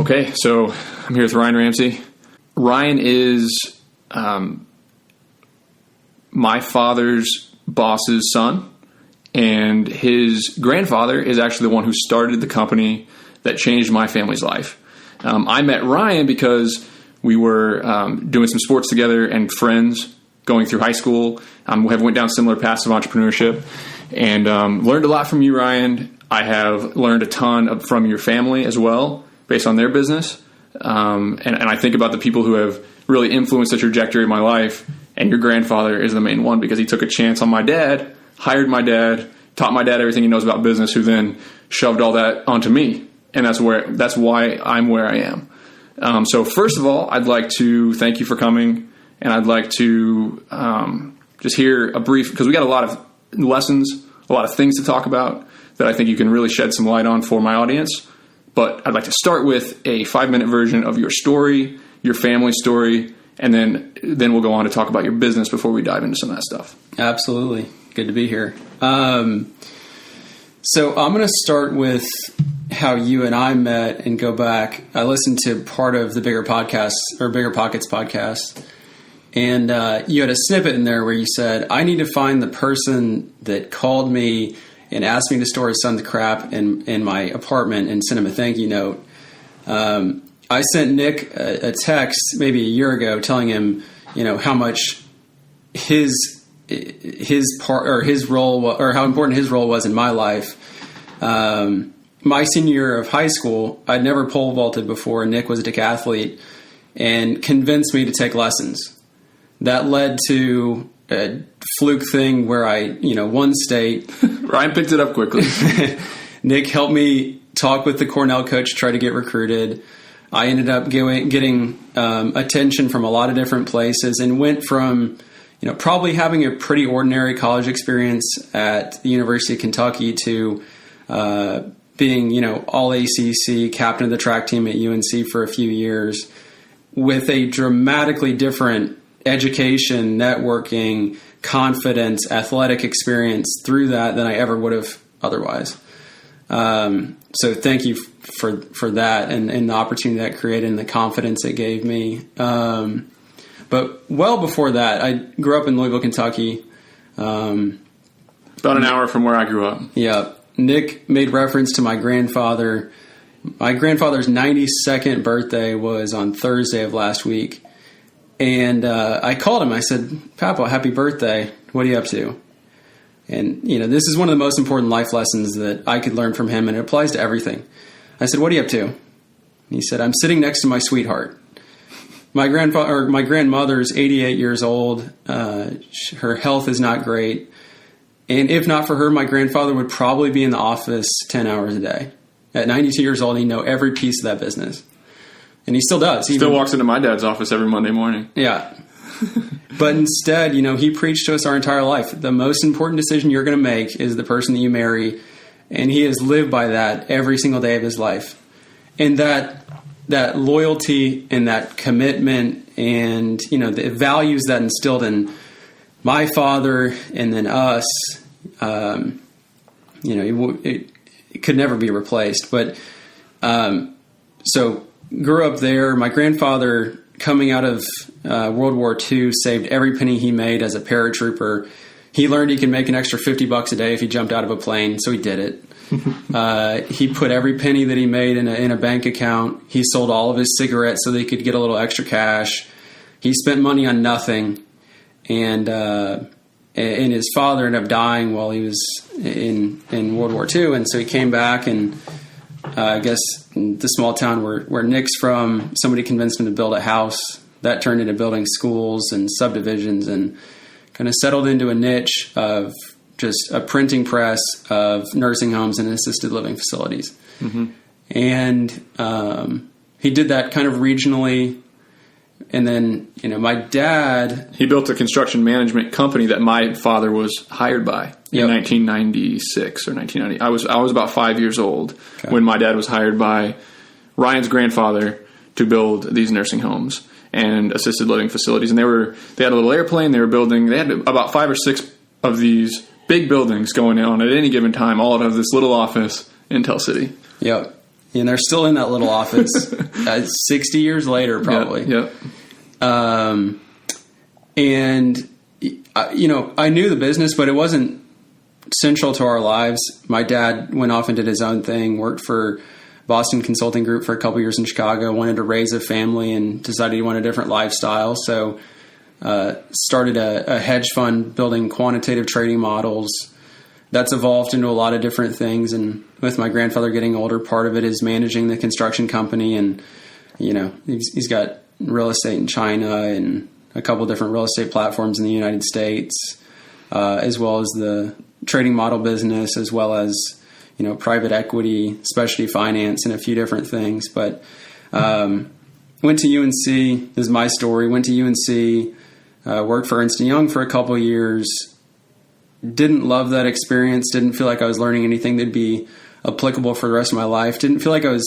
Okay, so I'm here with Ryan Ramsey. Ryan is my father's boss's son, and his grandfather is actually the one who started the company that changed my family's life. I met Ryan because we were doing some sports together and friends going through high school. We have went down similar paths of entrepreneurship and learned a lot from you, Ryan. I have learned a ton from your family as well, based on their business. And I think about the people who have really influenced the trajectory of my life, and your grandfather is the main one because he took a chance on my dad, hired my dad, taught my dad everything he knows about business, who then shoved all that onto me. And that's why I'm where I am. So first of all, I'd like to thank you for coming, and I'd like to just hear a brief, because we got a lot of lessons, a lot of things to talk about that I think you can really shed some light on for my audience. But I'd like to start with a 5-minute version of your story, your family story, and then we'll go on to talk about your business before we dive into some of that stuff. Absolutely. Good to be here. So I'm going to start with how you and I met and go back. I listened to part of the Bigger Pockets podcast, and you had a snippet in there where you said, I need to find the person that called me and asked me to store his son's crap in my apartment and sent him a thank you note. I sent Nick a text maybe a year ago telling him, how much his part or his role or how important his role was in my life. My senior year of high school, I'd never pole vaulted before. Nick was a decathlete and convinced me to take lessons. That led to a fluke thing where I, won state. Ryan picked it up quickly. Nick helped me talk with the Cornell coach, try to get recruited. I ended up getting attention from a lot of different places and went from, probably having a pretty ordinary college experience at the University of Kentucky to being, all ACC, captain of the track team at UNC for a few years with a dramatically different education, networking, confidence, athletic experience through that than I ever would have otherwise. So thank you for that and the opportunity that created and the confidence it gave me. But well before that, I grew up in Louisville, Kentucky. About an hour from where I grew up. Yeah. Nick made reference to my grandfather. My grandfather's 92nd birthday was on Thursday of last week. And I called him. I said, Papa, happy birthday. What are you up to? And, this is one of the most important life lessons that I could learn from him, and it applies to everything. I said, what are you up to? And he said, I'm sitting next to my sweetheart. My grandmother's 88 years old. Her health is not great. And if not for her, my grandfather would probably be in the office 10 hours a day. At 92 years old, he'd know every piece of that business. And he still does. Still walks into my dad's office every Monday morning. Yeah. But instead, he preached to us our entire life. The most important decision you're going to make is the person that you marry. And he has lived by that every single day of his life. And that loyalty and that commitment and, the values that instilled in my father and then us, it could never be replaced. But so grew up there. My grandfather, coming out of World War II, saved every penny he made as a paratrooper. He learned he could make an extra $50 a day if he jumped out of a plane, so he did it. He put every penny that he made in a bank account. He sold all of his cigarettes so that he could get a little extra cash. He spent money on nothing. And his father ended up dying while he was in World War II, and so he came back and I guess in the small town where Nick's from, somebody convinced him to build a house. That turned into building schools and subdivisions and kind of settled into a niche of just a printing press of nursing homes and assisted living facilities. Mm-hmm. And he did that kind of regionally. And then, my dad... He built a construction management company that my father was hired by in 1996 or 1990. I was about 5 years old when my dad was hired by Ryan's grandfather to build these nursing homes and assisted living facilities. And they had a little airplane. They had about 5 or 6 of these big buildings going on at any given time, all out of this little office in Tell City. Yep. and they're still in that little office 60 years later, probably. Yep. And, I knew the business, but it wasn't central to our lives. My dad went off and did his own thing, worked for Boston Consulting Group for a couple years in Chicago, wanted to raise a family and decided he wanted a different lifestyle. So started a hedge fund building quantitative trading models. That's evolved into a lot of different things. And with my grandfather getting older, part of it is managing the construction company. And, he's got real estate in China and a couple different real estate platforms in the United States, as well as the trading model business, as well as, private equity, specialty finance, and a few different things. But went to UNC. This is my story. Went to UNC, worked for Ernst & Young for a couple of years. Didn't love that experience. Didn't feel like I was learning anything that'd be applicable for the rest of my life. Didn't feel like I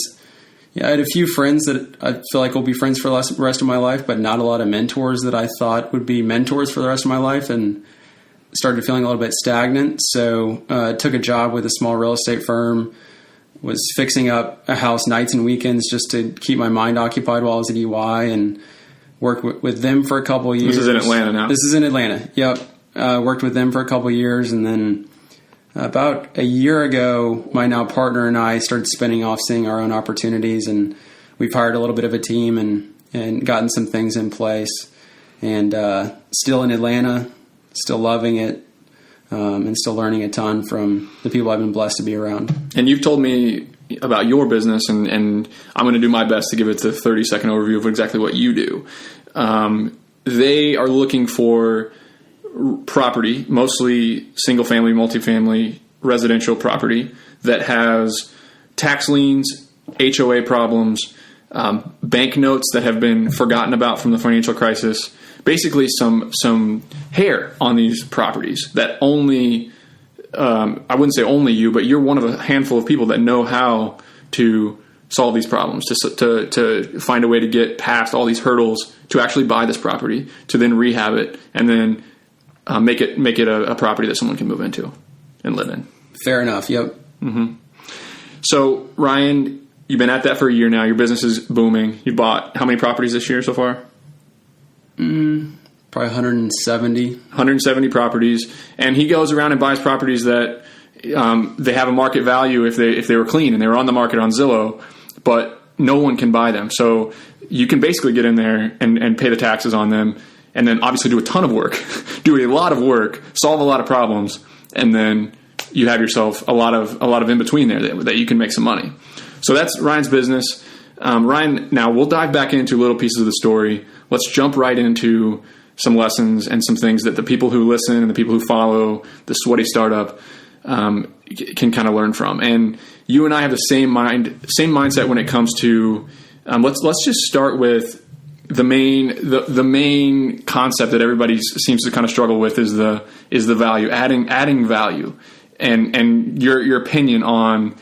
had a few friends that I feel like will be friends for the rest of my life, but not a lot of mentors that I thought would be mentors for the rest of my life, and started feeling a little bit stagnant. So took a job with a small real estate firm, was fixing up a house nights and weekends just to keep my mind occupied while I was at EY, and worked with them for a couple of years. This is in Atlanta now. This is in Atlanta, yep. Worked with them for a couple of years, and then about a year ago, my now partner and I started spinning off, seeing our own opportunities, and we've hired a little bit of a team and gotten some things in place. And still in Atlanta, still loving it, and still learning a ton from the people I've been blessed to be around. And you've told me about your business, and I'm going to do my best to give it a 30-second overview of exactly what you do. They are looking for property, mostly single-family, multifamily, residential property that has tax liens, HOA problems, bank notes that have been forgotten about from the financial crisis. Basically, some hair on these properties that only, I wouldn't say only you, but you're one of a handful of people that know how to solve these problems, to find a way to get past all these hurdles to actually buy this property, to then rehab it, and then make it a property that someone can move into and live in. Fair enough. Yep. Mm-hmm. So, Ryan, you've been at that for a year now. Your business is booming. You bought how many properties this year so far? Probably 170. 170 properties. And he goes around and buys properties that they have a market value if they were clean and they were on the market on Zillow, but no one can buy them. So you can basically get in there and pay the taxes on them, and then obviously do a ton of work, do a lot of work, solve a lot of problems, and then you have yourself a lot of in between there that you can make some money. So that's Ryan's business. Ryan, now we'll dive back into little pieces of the story. Let's jump right into some lessons and some things that the people who listen and the people who follow the Sweaty Startup can kind of learn from. And you and I have the same mindset when it comes to let's just start with the main concept that everybody seems to kind of struggle with is the value, adding value, and your opinion on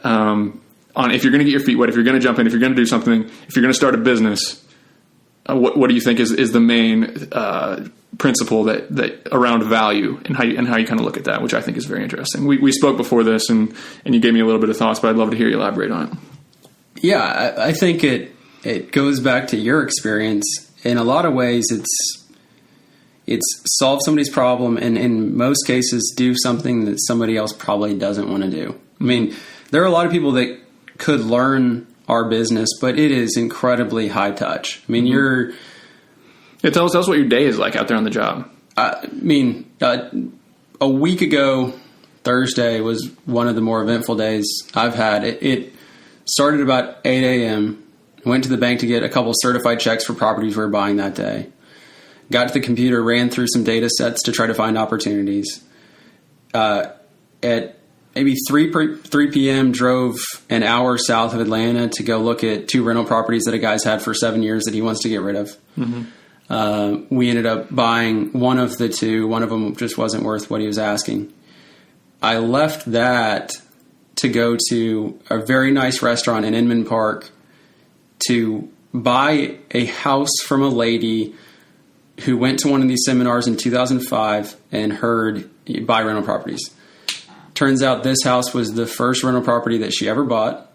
if you're going to get your feet wet, if you're going to jump in, if you're going to do something, if you're going to start a business, what do you think is the main principle that around value and how you kind of look at that, which I think is very interesting. We spoke before this and you gave me a little bit of thoughts, but I'd love to hear you elaborate on it. Yeah, I think it goes back to your experience. In a lot of ways, it's solve somebody's problem, and in most cases do something that somebody else probably doesn't want to do. I mean, there are a lot of people that could learn our business, but it is incredibly high touch. I mean, tell us what your day is like out there on the job. I mean, a week ago, Thursday was one of the more eventful days I've had. It started about 8 a.m., went to the bank to get a couple certified checks for properties we were buying that day. Got to the computer, ran through some data sets to try to find opportunities. At maybe 3 p.m., drove an hour south of Atlanta to go look at 2 rental properties that a guy's had for 7 years that he wants to get rid of. Mm-hmm. We ended up buying one of the 2. One of them just wasn't worth what he was asking. I left that to go to a very nice restaurant in Inman Park to buy a house from a lady who went to one of these seminars in 2005 and heard buy rental properties. Turns out this house was the first rental property that she ever bought.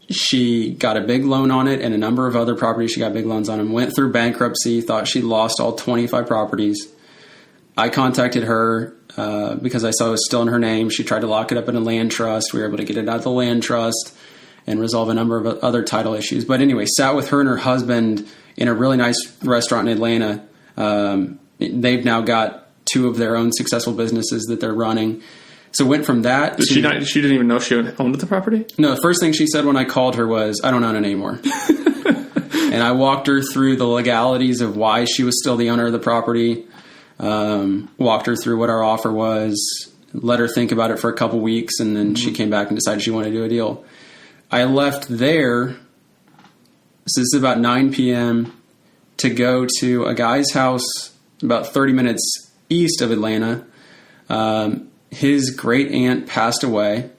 She got a big loan on it and a number of other properties she got big loans on, and went through bankruptcy, thought she lost all 25 properties. I contacted her because I saw it was still in her name. She tried to lock it up in a land trust. We were able to get it out of the land trust and resolve a number of other title issues. But anyway, sat with her and her husband in a really nice restaurant in Atlanta. They've now got 2 of their own successful businesses that they're running. So went from that She didn't even know she owned the property? No, the first thing she said when I called her was, I don't own it anymore. And I walked her through the legalities of why she was still the owner of the property, walked her through what our offer was, let her think about it for a couple weeks, and then she came back and decided she wanted to do a deal. I left there, so this is about 9 p.m., to go to a guy's house about 30 minutes east of Atlanta. His great aunt passed away.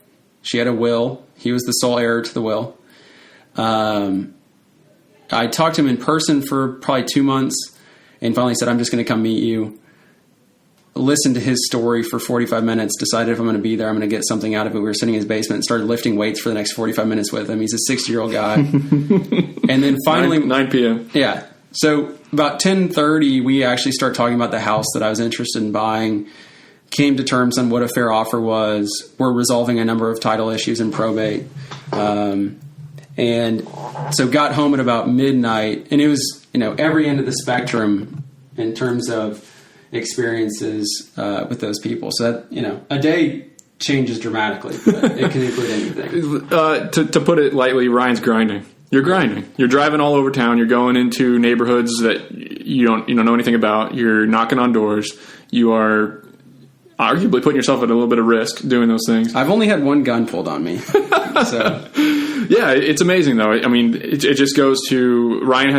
She had a will. He was the sole heir to the will. I talked to him in person for probably 2 months and finally said, I'm just going to come meet you. Listened to his story for 45 minutes, decided if I'm going to be there, I'm going to get something out of it. We were sitting in his basement and started lifting weights for the next 45 minutes with him. He's a 60-year-old guy. And then finally... 9 p.m. Yeah. So about 10:30, we actually start talking about the house that I was interested in buying. Came to terms on what a fair offer was. We're resolving a number of title issues in probate. And so got home at about midnight, and it was, every end of the spectrum in terms of experiences with those people. So that, a day changes dramatically, but it can include anything. To put it lightly, Ryan's grinding. You're grinding. You're driving all over town. You're going into neighborhoods that you don't know anything about. You're knocking on doors. You are arguably putting yourself at a little bit of risk doing those things. I've only had one gun pulled on me. So yeah, it's amazing though. I mean, it just goes to Ryan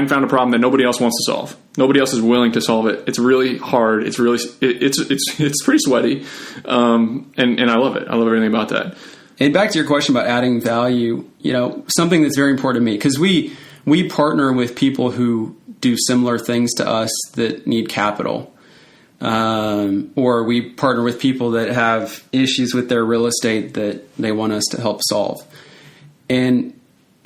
found a problem that nobody else wants to solve. Nobody else is willing to solve it. It's really hard. It's really it's pretty sweaty. And I love it. I love everything about that. And back to your question about adding value, something that's very important to me, because we partner with people who do similar things to us that need capital. Or we partner with people that have issues with their real estate that they want us to help solve. And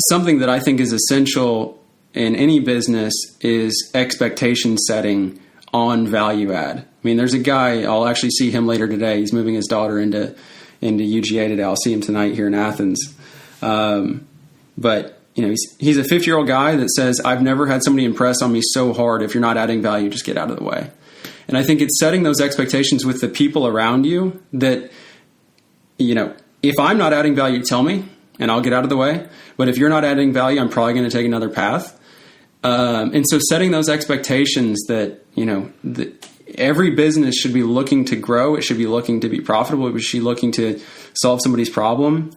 something that I think is essential in any business is expectation setting on value add. I mean, there's a guy, I'll actually see him later today. He's moving his daughter into UGA today. I'll see him tonight here in Athens. But he's a 50-year-old guy that says, I've never had somebody impress on me so hard. If you're not adding value, just get out of the way. And I think it's setting those expectations with the people around you that, if I'm not adding value, tell me and I'll get out of the way. But if you're not adding value, I'm probably going to take another path. And so setting those expectations that, every business should be looking to grow. It should be looking to be profitable. It should be looking to solve somebody's problem.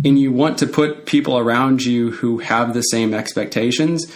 And you want to put people around you who have the same expectations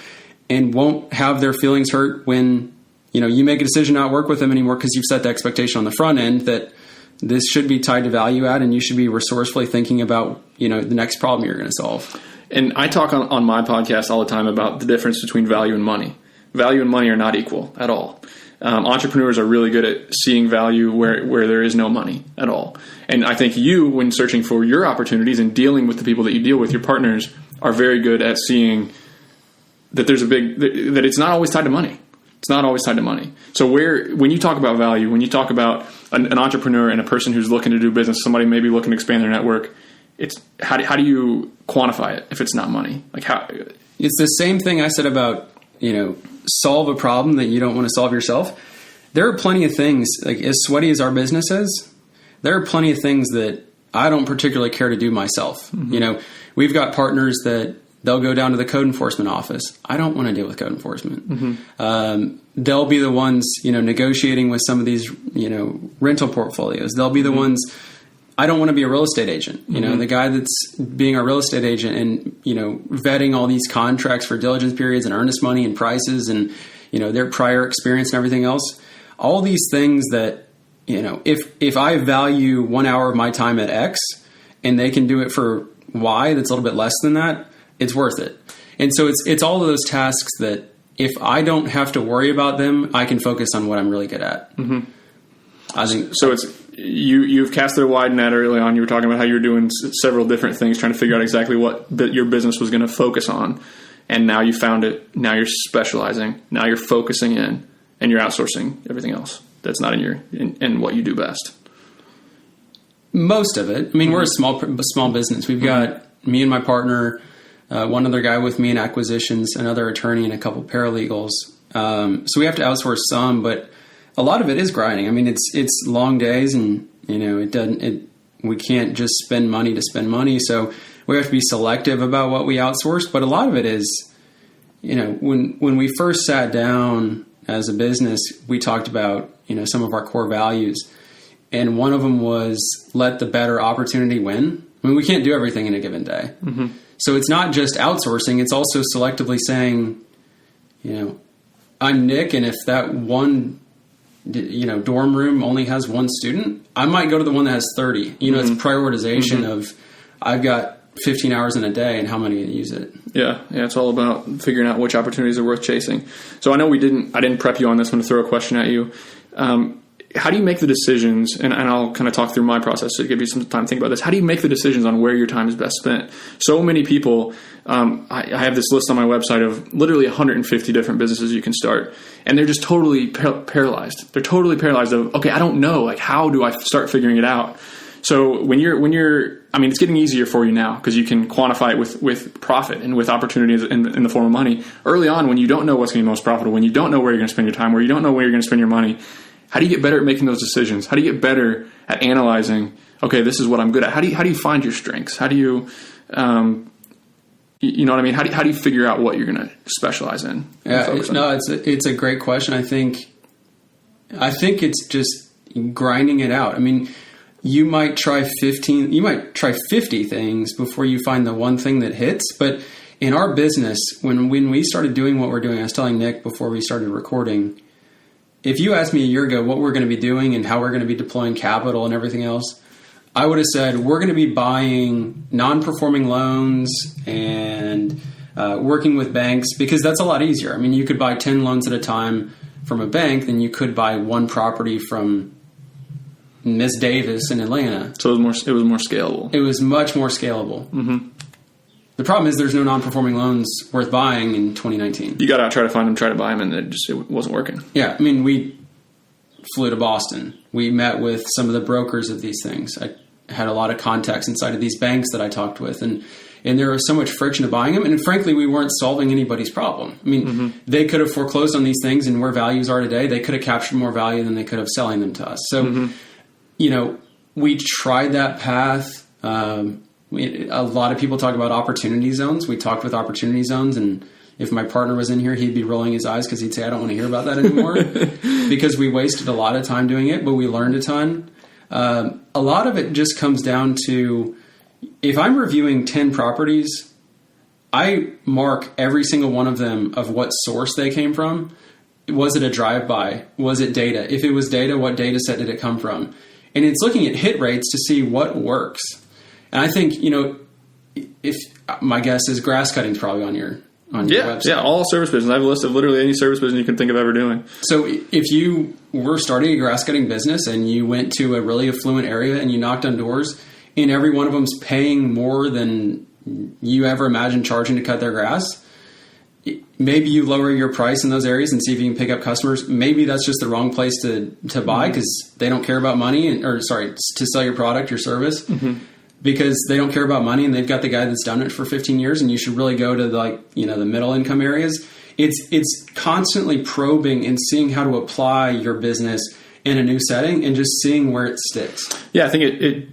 and won't have their feelings hurt when you make a decision not to work with them anymore because you've set the expectation on the front end that this should be tied to value add, and you should be resourcefully thinking about, the next problem you're going to solve. And I talk on my podcast all the time about the difference between value and money. Value and money are not equal at all. Entrepreneurs are really good at seeing value where there is no money at all. And I think you, when searching for your opportunities and dealing with the people that you deal with, your partners, are very good at seeing that that it's not always tied to money. It's not always tied to money. So when you talk about value, when you talk about an entrepreneur and a person who's looking to do business, somebody maybe looking to expand their network, it's how do you quantify it if it's not money? Like how? It's the same thing I said about, solve a problem that you don't want to solve yourself. There are plenty of things, like as sweaty as our business is, there are plenty of things that I don't particularly care to do myself. Mm-hmm. We've got partners that they'll go down to the code enforcement office. I don't want to deal with code enforcement. Mm-hmm. They'll be the ones, negotiating with some of these, rental portfolios. They'll be the mm-hmm. ones. I don't want to be a real estate agent. Mm-hmm. The guy that's being a real estate agent and, vetting all these contracts for diligence periods and earnest money and prices and, their prior experience and everything else. All these things that, if I value 1 hour of my time at X and they can do it for Y, that's a little bit less than that, it's worth it. And so it's all of those tasks that if I don't have to worry about them, I can focus on what I'm really good at. Mm-hmm. I think so. you've casted a wide net early on. You were talking about how you were doing several different things, trying to figure out exactly what your business was going to focus on. And now you found it. Now you're specializing. Now you're focusing in, and you're outsourcing everything else that's not in what you do best. Most of it. I mean, we're a small business. We've got me and my partner, one other guy with me in acquisitions, another attorney, and a couple paralegals. So we have to outsource some, but a lot of it is grinding. I mean, it's long days, and we can't just spend money to spend money. So we have to be selective about what we outsource. But a lot of it is, when we first sat down as a business, we talked about, some of our core values. And one of them was let the better opportunity win. I mean, we can't do everything in a given day. Mm-hmm. So it's not just outsourcing. It's also selectively saying, I'm Nick, and if that one, dorm room only has one student, I might go to the one that has 30. It's prioritization of I've got 15 hours in a day and how many use it. Yeah. It's all about figuring out which opportunities are worth chasing. So I know I didn't prep you on this one to throw a question at you. How do you make the decisions? And I'll kind of talk through my process to give you some time to think about this. How do you make the decisions on where your time is best spent? So many people, I have this list on my website of literally 150 different businesses you can start, and they're just totally paralyzed. They're totally paralyzed of, okay, I don't know, like, how do I start figuring it out? So when you're, it's getting easier for you now because you can quantify it with profit and with opportunities in the form of money. Early on, when you don't know what's going to be most profitable, when you don't know where you're going to spend your time, where you don't know where you're going to spend your money, how do you get better at making those decisions? How do you get better at analyzing, okay, this is what I'm good at? How do you find your strengths? How do you, you know what I mean? How do you figure out what you're going to specialize in? It's a great question. I think it's just grinding it out. I mean, you might try 50 things before you find the one thing that hits. But in our business, when we started doing what we're doing, I was telling Nick before we started recording, if you asked me a year ago what we're going to be doing and how we're going to be deploying capital and everything else, I would have said we're going to be buying non-performing loans and working with banks, because that's a lot easier. I mean, you could buy 10 loans at a time from a bank than you could buy one property from Miss Davis in Atlanta. So it was more scalable. It was much more scalable. Mm-hmm. The problem is there's no non-performing loans worth buying in 2019. You got to try to find them, try to buy them, and it wasn't working. Yeah, I mean, we flew to Boston. We met with some of the brokers of these things. I had a lot of contacts inside of these banks that I talked with, and there was so much friction to buying them. And frankly, we weren't solving anybody's problem. I mean, they could have foreclosed on these things, and where values are today, they could have captured more value than they could have selling them to us. So, we tried that path. A lot of people talk about opportunity zones. We talked with opportunity zones, and if my partner was in here, he'd be rolling his eyes because he'd say, I don't want to hear about that anymore because we wasted a lot of time doing it, but we learned a ton. A lot of it just comes down to, if I'm reviewing 10 properties, I mark every single one of them of what source they came from. Was it a drive-by? Was it data? If it was data, what data set did it come from? And it's looking at hit rates to see what works. And I think, if my guess is grass cutting is probably on your website. Yeah, all service business. I have a list of literally any service business you can think of ever doing. So if you were starting a grass cutting business and you went to a really affluent area and you knocked on doors, and every one of them's paying more than you ever imagined charging to cut their grass, maybe you lower your price in those areas and see if you can pick up customers. Maybe that's just the wrong place to buy because they don't care about money, to sell your product, your service. Mm-hmm. Because they don't care about money and they've got the guy that's done it for 15 years, and you should really go to the middle income areas. It's constantly probing and seeing how to apply your business in a new setting and just seeing where it sticks. Yeah, I think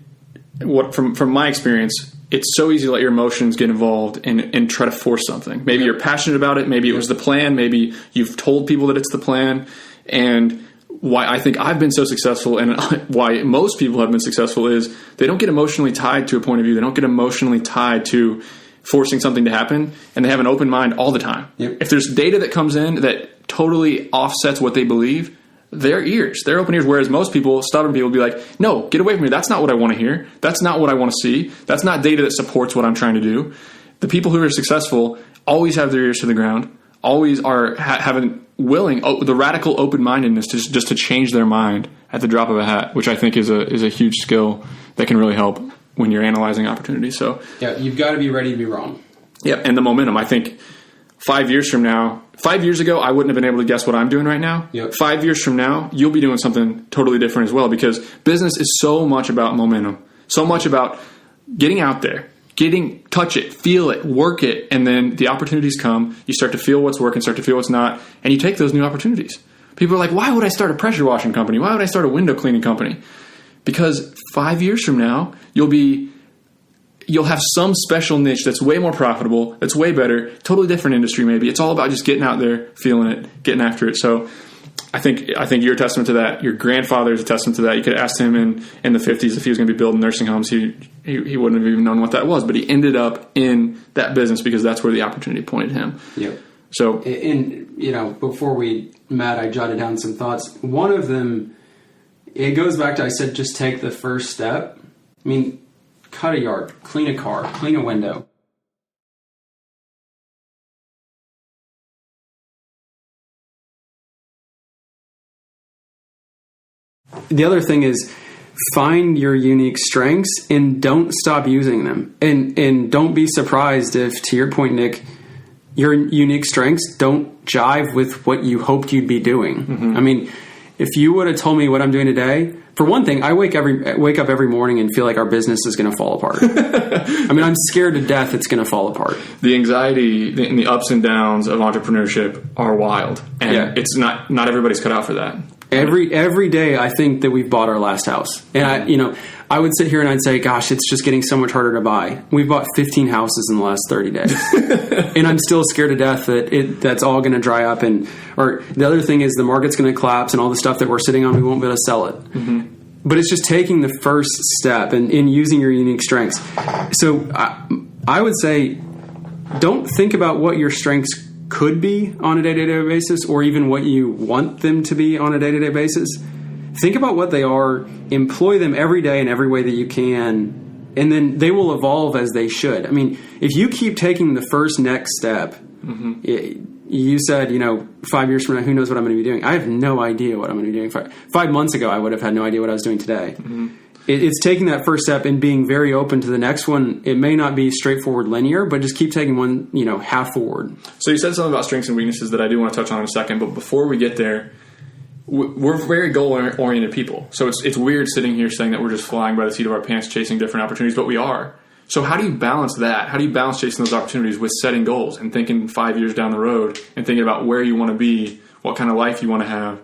from my experience, it's so easy to let your emotions get involved and try to force something. Maybe you're passionate about it. Maybe it was the plan. Maybe you've told people that it's the plan. And why I think I've been so successful and why most people have been successful is they don't get emotionally tied to a point of view. They don't get emotionally tied to forcing something to happen, and they have an open mind all the time. Yep. If there's data that comes in that totally offsets what they believe, their open ears, whereas most people, stubborn people, be like, no, get away from me. That's not what I want to hear. That's not what I want to see. That's not data that supports what I'm trying to do. The people who are successful always have their ears to the ground, always are having the radical open-mindedness to just to change their mind at the drop of a hat, which I think is a huge skill that can really help when you're analyzing opportunities. So yeah, you've got to be ready to be wrong. Yeah, and the momentum. I think 5 years ago, I wouldn't have been able to guess what I'm doing right now. Yep. 5 years from now, you'll be doing something totally different as well, because business is so much about momentum, so much about getting out there, touch it, feel it, work it, and then the opportunities come. You start to feel what's working, start to feel what's not, and you take those new opportunities. People are like, why would I start a pressure washing company? Why would I start a window cleaning company? Because 5 years from now, you'll have some special niche that's way more profitable, that's way better, totally different industry maybe. It's all about just getting out there, feeling it, getting after it. So I think you're a testament to that. Your grandfather is a testament to that. You could have asked him in the 50s if he was going to be building nursing homes. He wouldn't have even known what that was, but he ended up in that business because that's where the opportunity pointed him. Yep. So, before we met, I jotted down some thoughts. One of them, it goes back to, I said, just take the first step. I mean, cut a yard, clean a car, clean a window. The other thing is find your unique strengths and don't stop using them. And don't be surprised if, to your point, Nick, your unique strengths don't jive with what you hoped you'd be doing. Mm-hmm. I mean, if you would have told me what I'm doing today, for one thing, I wake up every morning and feel like our business is going to fall apart. I mean, I'm scared to death it's going to fall apart. The anxiety and the ups and downs of entrepreneurship are wild, and it's not everybody's cut out for that. Every day, I think that we've bought our last house, and I would sit here and I'd say, "Gosh, it's just getting so much harder to buy." We've bought 15 houses in the last 30 days, and I'm still scared to death that that's all going to dry up. Or the other thing is the market's going to collapse, and all the stuff that we're sitting on, we won't be able to sell it. Mm-hmm. But it's just taking the first step and using your unique strengths. So I would say, don't think about what your strengths could be on a day-to-day basis, or even what you want them to be on a day-to-day basis. Think about what they are, employ them every day in every way that you can, and then they will evolve as they should. I mean, if you keep taking the first next step, you said, 5 years from now, who knows what I'm going to be doing? I have no idea what I'm going to be doing. 5 months ago, I would have had no idea what I was doing today. Mm-hmm. It's taking that first step and being very open to the next one. It may not be straightforward linear, but just keep taking one, half forward. So you said something about strengths and weaknesses that I do want to touch on in a second. But before we get there, we're very goal-oriented people. So it's weird sitting here saying that we're just flying by the seat of our pants, chasing different opportunities, but we are. So how do you balance that? How do you balance chasing those opportunities with setting goals and thinking 5 years down the road and thinking about where you want to be, what kind of life you want to have?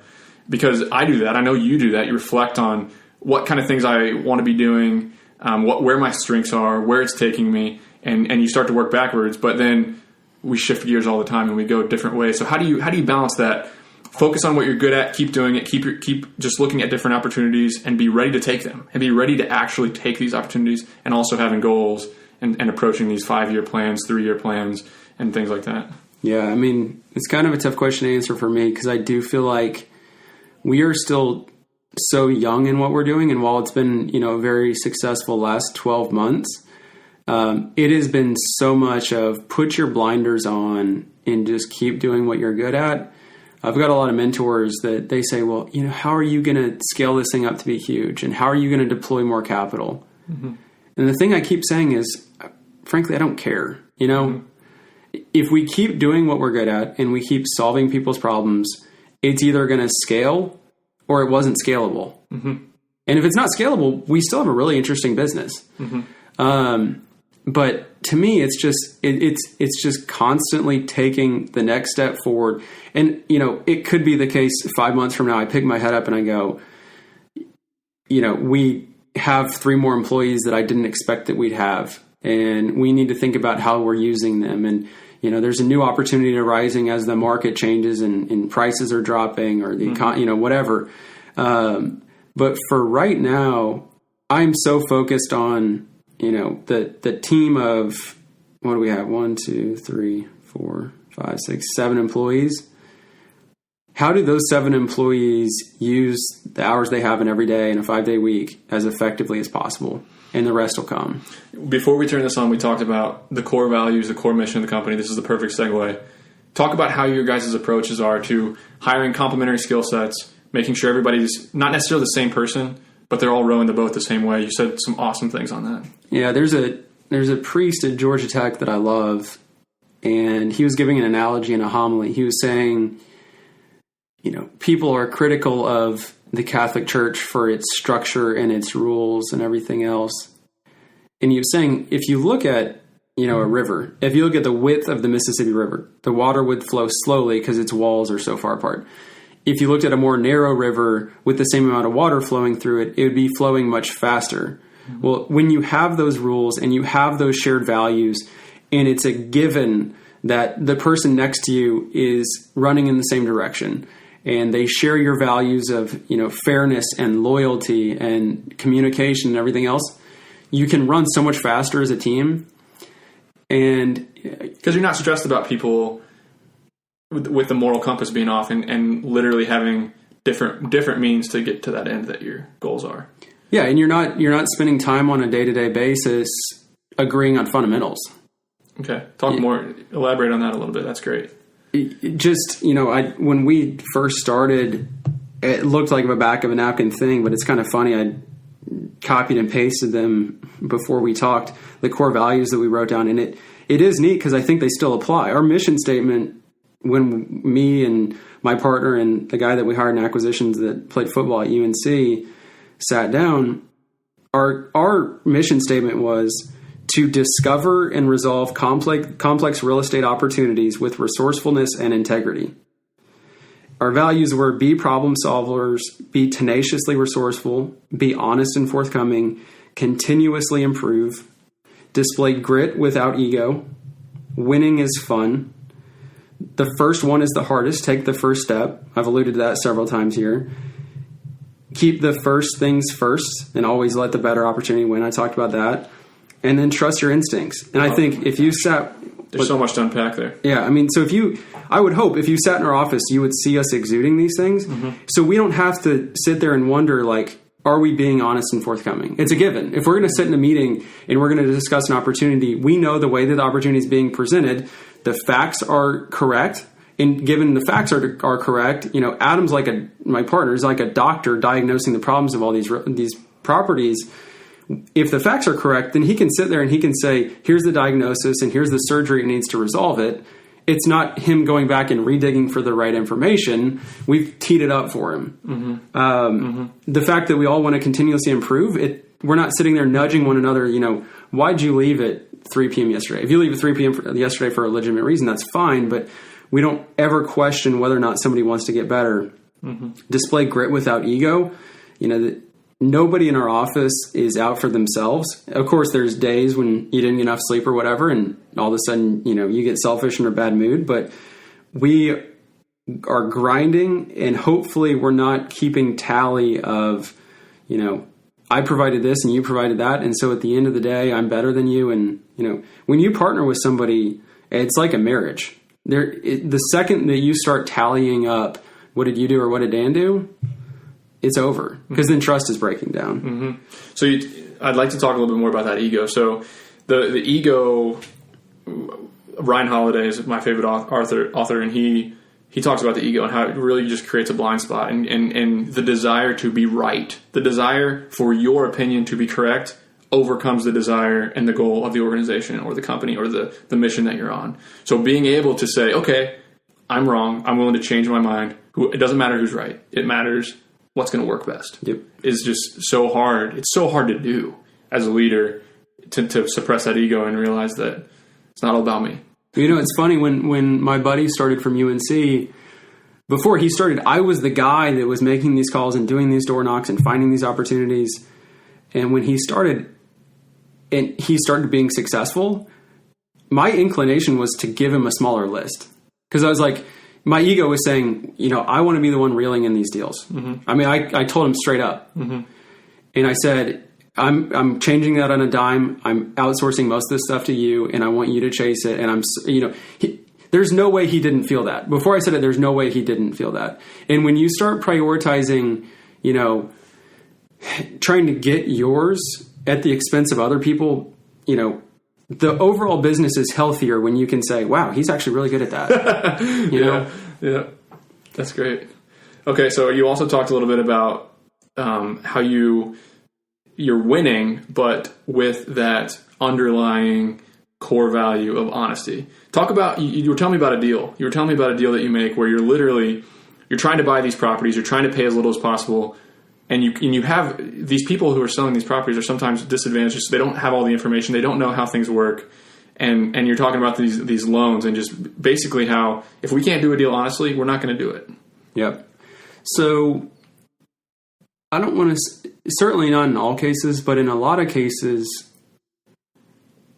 Because I do that. I know you do that. You reflect on what kind of things I want to be doing, where my strengths are, where it's taking me, and you start to work backwards. But then we shift gears all the time and we go different ways. So how do you balance that? Focus on what you're good at, keep doing it, keep just looking at different opportunities and be ready to take them and be ready to actually take these opportunities, and also having goals and approaching these 5-year plans, 3-year plans, and things like that. Yeah, I mean, it's kind of a tough question to answer for me, because I do feel like we are still so young in what we're doing, and while it's been a very successful last 12 months, it has been so much of put your blinders on and just keep doing what you're good at. I've got a lot of mentors that they say, well, how are you going to scale this thing up to be huge, and how are you going to deploy more capital? Mm-hmm. And the thing I keep saying is, frankly, I don't care. Mm-hmm. If we keep doing what we're good at and we keep solving people's problems, it's either going to scale or it wasn't scalable. Mm-hmm. And if it's not scalable, we still have a really interesting business. Mm-hmm. But to me, it's just constantly taking the next step forward. And, it could be the case 5 months from now, I pick my head up and I go, we have 3 more employees that I didn't expect that we'd have. And we need to think about how we're using them. And, there's a new opportunity arising as the market changes and prices are dropping, or the whatever. But for right now, I'm so focused on, the team of, what do we have? 1, 2, 3, 4, 5, 6, 7 employees. How do those 7 employees use the hours they have in every day in a 5-day week as effectively as possible? And the rest will come. Before we turn this on, we talked about the core values, the core mission of the company. This is the perfect segue. Talk about how your guys' approaches are to hiring complementary skill sets, making sure everybody's not necessarily the same person, but they're all rowing the boat the same way. You said some awesome things on that. Yeah, there's a priest at Georgia Tech that I love, and he was giving an analogy in a homily. He was saying, people are critical of the Catholic Church for its structure and its rules and everything else. And he was saying, if you look at, a river, if you look at the width of the Mississippi River, the water would flow slowly because its walls are so far apart. If you looked at a more narrow river with the same amount of water flowing through it, it would be flowing much faster. Mm-hmm. Well, when you have those rules and you have those shared values, and it's a given that the person next to you is running in the same direction, and they share your values of, fairness and loyalty and communication and everything else, you can run so much faster as a team. And because you're not stressed about people with the moral compass being off and literally having different means to get to that end that your goals are. Yeah, and you're not spending time on a day-to-day basis agreeing on fundamentals. Okay. Elaborate on that a little bit. That's great. Just, when we first started, it looked like a back of a napkin thing, but it's kind of funny. I copied and pasted them before we talked, the core values that we wrote down. And it is neat because I think they still apply. Our mission statement, when me and my partner and the guy that we hired in acquisitions that played football at UNC sat down, our mission statement was to discover and resolve complex real estate opportunities with resourcefulness and integrity. Our values were be problem solvers, be tenaciously resourceful, be honest and forthcoming, continuously improve, display grit without ego, winning is fun. The first one is the hardest. Take the first step. I've alluded to that several times here. Keep the first things first and always let the better opportunity win. I talked about that. And then trust your instincts. And I think if you sat... There's so much to unpack there. Yeah, so I would hope if you sat in our office, you would see us exuding these things. Mm-hmm. So we don't have to sit there and wonder, are we being honest and forthcoming? It's a given. If we're going to sit in a meeting and we're going to discuss an opportunity, we know the way that the opportunity is being presented, the facts are correct. And given the facts are correct, Adam's my partner is like a doctor diagnosing the problems of all these properties. If the facts are correct, then he can sit there and he can say, here's the diagnosis and here's the surgery it needs to resolve it. It's not him going back and redigging for the right information. We've teed it up for him. Mm-hmm. The fact that we all want to continuously improve, we're not sitting there nudging one another, why'd you leave at 3 p.m. yesterday? If you leave at 3 p.m. yesterday for a legitimate reason, that's fine, but we don't ever question whether or not somebody wants to get better. Mm-hmm. Display grit without ego. Nobody in our office is out for themselves. Of course, there's days when you didn't get enough sleep or whatever, and all of a sudden, you get selfish and in a bad mood. But we are grinding, and hopefully we're not keeping tally of, I provided this and you provided that. And so at the end of the day, I'm better than you. And, when you partner with somebody, it's like a marriage. The second that you start tallying up, what did you do or what did Dan do? It's over because then trust is breaking down. Mm-hmm. So I'd like to talk a little bit more about that ego. So the ego, Ryan Holiday is my favorite author, and he talks about the ego and how it really just creates a blind spot and the desire to be right. The desire for your opinion to be correct overcomes the desire and the goal of the organization or the company or the mission that you're on. So being able to say, okay, I'm wrong. I'm willing to change my mind. It doesn't matter who's right. It matters what's going to work best. Yep. Is just so hard. It's so hard to do as a leader to suppress that ego and realize that it's not all about me. It's funny when my buddy started from UNC, before he started, I was the guy that was making these calls and doing these door knocks and finding these opportunities. And when he started being successful, my inclination was to give him a smaller list. Because I was like, my ego was saying, I want to be the one reeling in these deals. Mm-hmm. I told him straight up. Mm-hmm. And I said, I'm changing that on a dime. I'm outsourcing most of this stuff to you, and I want you to chase it. And there's no way he didn't feel that. Before I said it, there's no way he didn't feel that. And when you start prioritizing, trying to get yours at the expense of other people, the overall business is healthier when you can say, wow, he's actually really good at that. Yeah. That's great. Okay, so you also talked a little bit about how you're winning, but with that underlying core value of honesty. Talk about, you were telling me about a deal. You were telling me about a deal that you make where you're trying to buy these properties, you're trying to pay as little as possible, and you have these people who are selling these properties are sometimes disadvantaged. So they don't have all the information, they don't know how things work, and you're talking about these loans and just basically how if we can't do a deal honestly, we're not going to do it. Yep. So I don't want to, certainly not in all cases, but in a lot of cases,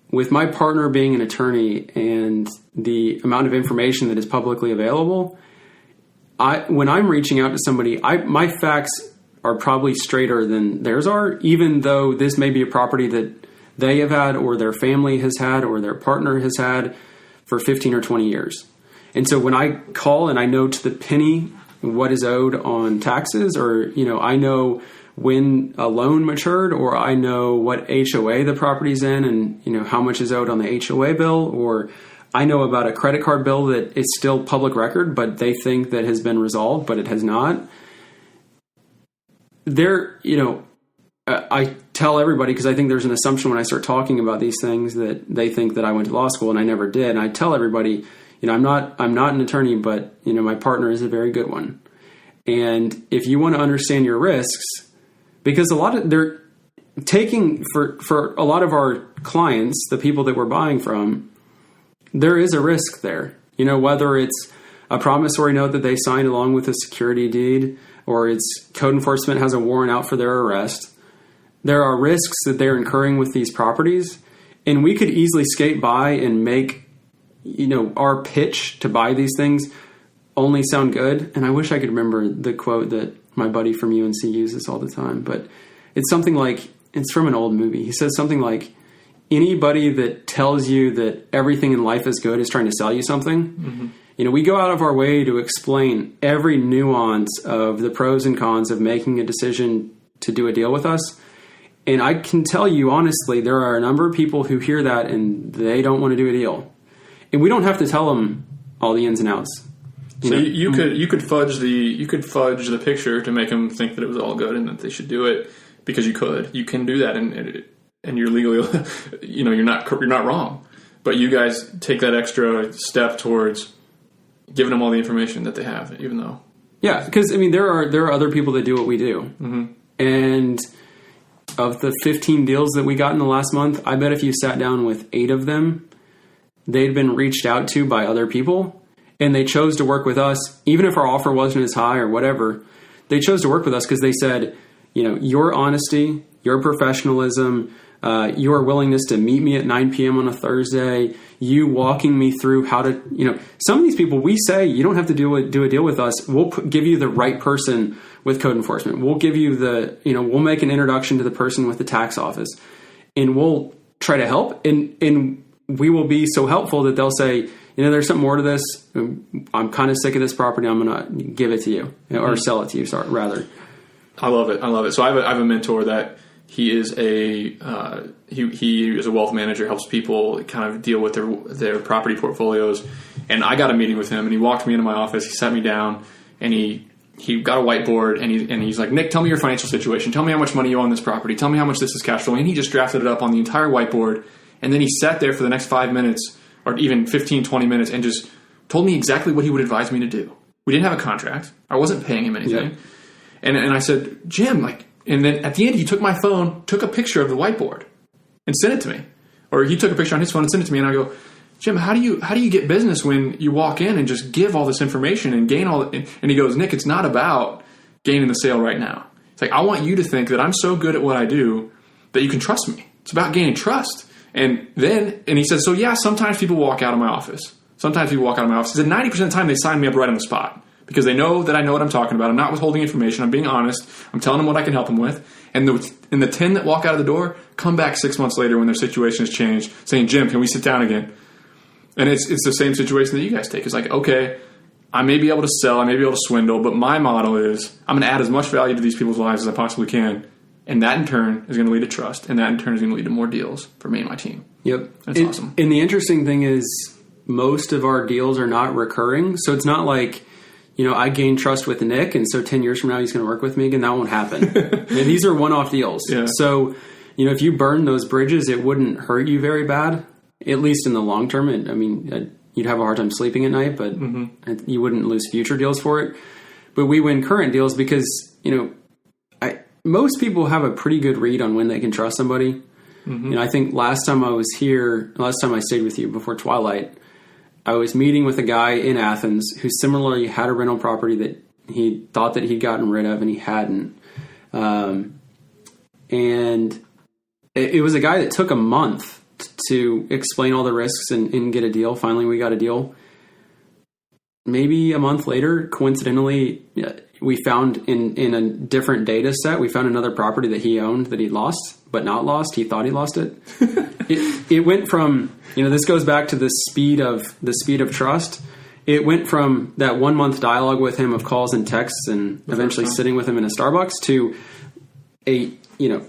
with my partner being an attorney and the amount of information that is publicly available, when I'm reaching out to somebody, my facts are probably straighter than theirs are, even though this may be a property that they have had or their family has had or their partner has had for 15 or 20 years. And so when I call and I know to the penny what is owed on taxes, or, I know when a loan matured, or I know what HOA the property's in and, how much is owed on the HOA bill, or I know about a credit card bill that is still public record, but they think that has been resolved, but it has not. I tell everybody, because I think there's an assumption when I start talking about these things that they think that I went to law school, and I never did. And I tell everybody, I'm not an attorney, but, my partner is a very good one. And if you want to understand your risks, because they're taking for a lot of our clients, the people that we're buying from, there is a risk there. Whether it's a promissory note that they signed along with a security deed, or it's code enforcement has a warrant out for their arrest. There are risks that they're incurring with these properties, and we could easily skate by and make, our pitch to buy these things only sound good. And I wish I could remember the quote that my buddy from UNC uses all the time, but it's something like, it's from an old movie. He says something like, anybody that tells you that everything in life is good is trying to sell you something. Mm-hmm. We go out of our way to explain every nuance of the pros and cons of making a decision to do a deal with us. And I can tell you honestly, there are a number of people who hear that and they don't want to do a deal. And we don't have to tell them all the ins and outs. You could fudge the picture to make them think that it was all good and that they should do it, because you can do that and you're legally, you're not wrong, but you guys take that extra step towards giving them all the information that they have, even though. Yeah, because there are other people that do what we do, mm-hmm. and of the 15 deals that we got in the last month, I bet if you sat down with 8 of them, they'd been reached out to by other people, and they chose to work with us, even if our offer wasn't as high or whatever. They chose to work with us because they said, your honesty, your professionalism, your willingness to meet me at 9 p.m. on a Thursday, you walking me through how to, some of these people, we say, you don't have to do a deal with us. We'll give you the right person with code enforcement. We'll give you we'll make an introduction to the person with the tax office, and we'll try to help. And we will be so helpful that they'll say, there's something more to this. I'm kind of sick of this property. I'm going to give it to you, or sell it to you, rather. I love it. So I have a mentor that he is he is a wealth manager, helps people kind of deal with their property portfolios. And I got a meeting with him, and he walked me into my office. He sat me down, and he got a whiteboard, and he's like, Nick, tell me your financial situation. Tell me how much money you owe on this property. Tell me how much this is cash flowing. And he just drafted it up on the entire whiteboard. And then he sat there for the next 5 minutes, or even 15, 20 minutes, and just told me exactly what he would advise me to do. We didn't have a contract. I wasn't paying him anything. Yeah. And I said, Jim, and then at the end he took my phone, took a picture of the whiteboard, and sent it to me. Or he took a picture on his phone and sent it to me, and I go, Jim, how do you get business when you walk in and just give all this information and gain all? And he goes, Nick, it's not about gaining the sale right now. It's like, I want you to think that I'm so good at what I do that you can trust me. It's about gaining trust. And he says, so yeah, sometimes people walk out of my office. He said 90% of the time they sign me up right on the spot, because they know that I know what I'm talking about. I'm not withholding information. I'm being honest. I'm telling them what I can help them with. And the 10 that walk out of the door come back 6 months later when their situation has changed, saying, Jim, can we sit down again? And it's the same situation that you guys take. It's like, okay, I may be able to sell, I may be able to swindle, but my model is I'm going to add as much value to these people's lives as I possibly can. And that in turn is going to lead to trust. And that in turn is going to lead to more deals for me and my team. Yep. That's awesome. And the interesting thing is most of our deals are not recurring. So it's not like I gained trust with Nick, and so 10 years from now he's going to work with me again. That won't happen. And these are one-off deals. Yeah. So, if you burn those bridges, it wouldn't hurt you very bad, at least in the long term. You'd have a hard time sleeping at night, but you wouldn't lose future deals for it. But we win current deals because, most people have a pretty good read on when they can trust somebody. I think last time I stayed with you before Twilight, I was meeting with a guy in Athens who similarly had a rental property that he thought that he'd gotten rid of and he hadn't. And it was a guy that took a month to explain all the risks and get a deal. Finally, we got a deal. Maybe a month later, coincidentally, we found in a different data set, we found another property that he owned that he'd lost, but not lost. He thought he lost it. It went from, this goes back to the speed of trust. It went from that 1 month dialogue with him of calls and texts and eventually sitting with him in a Starbucks to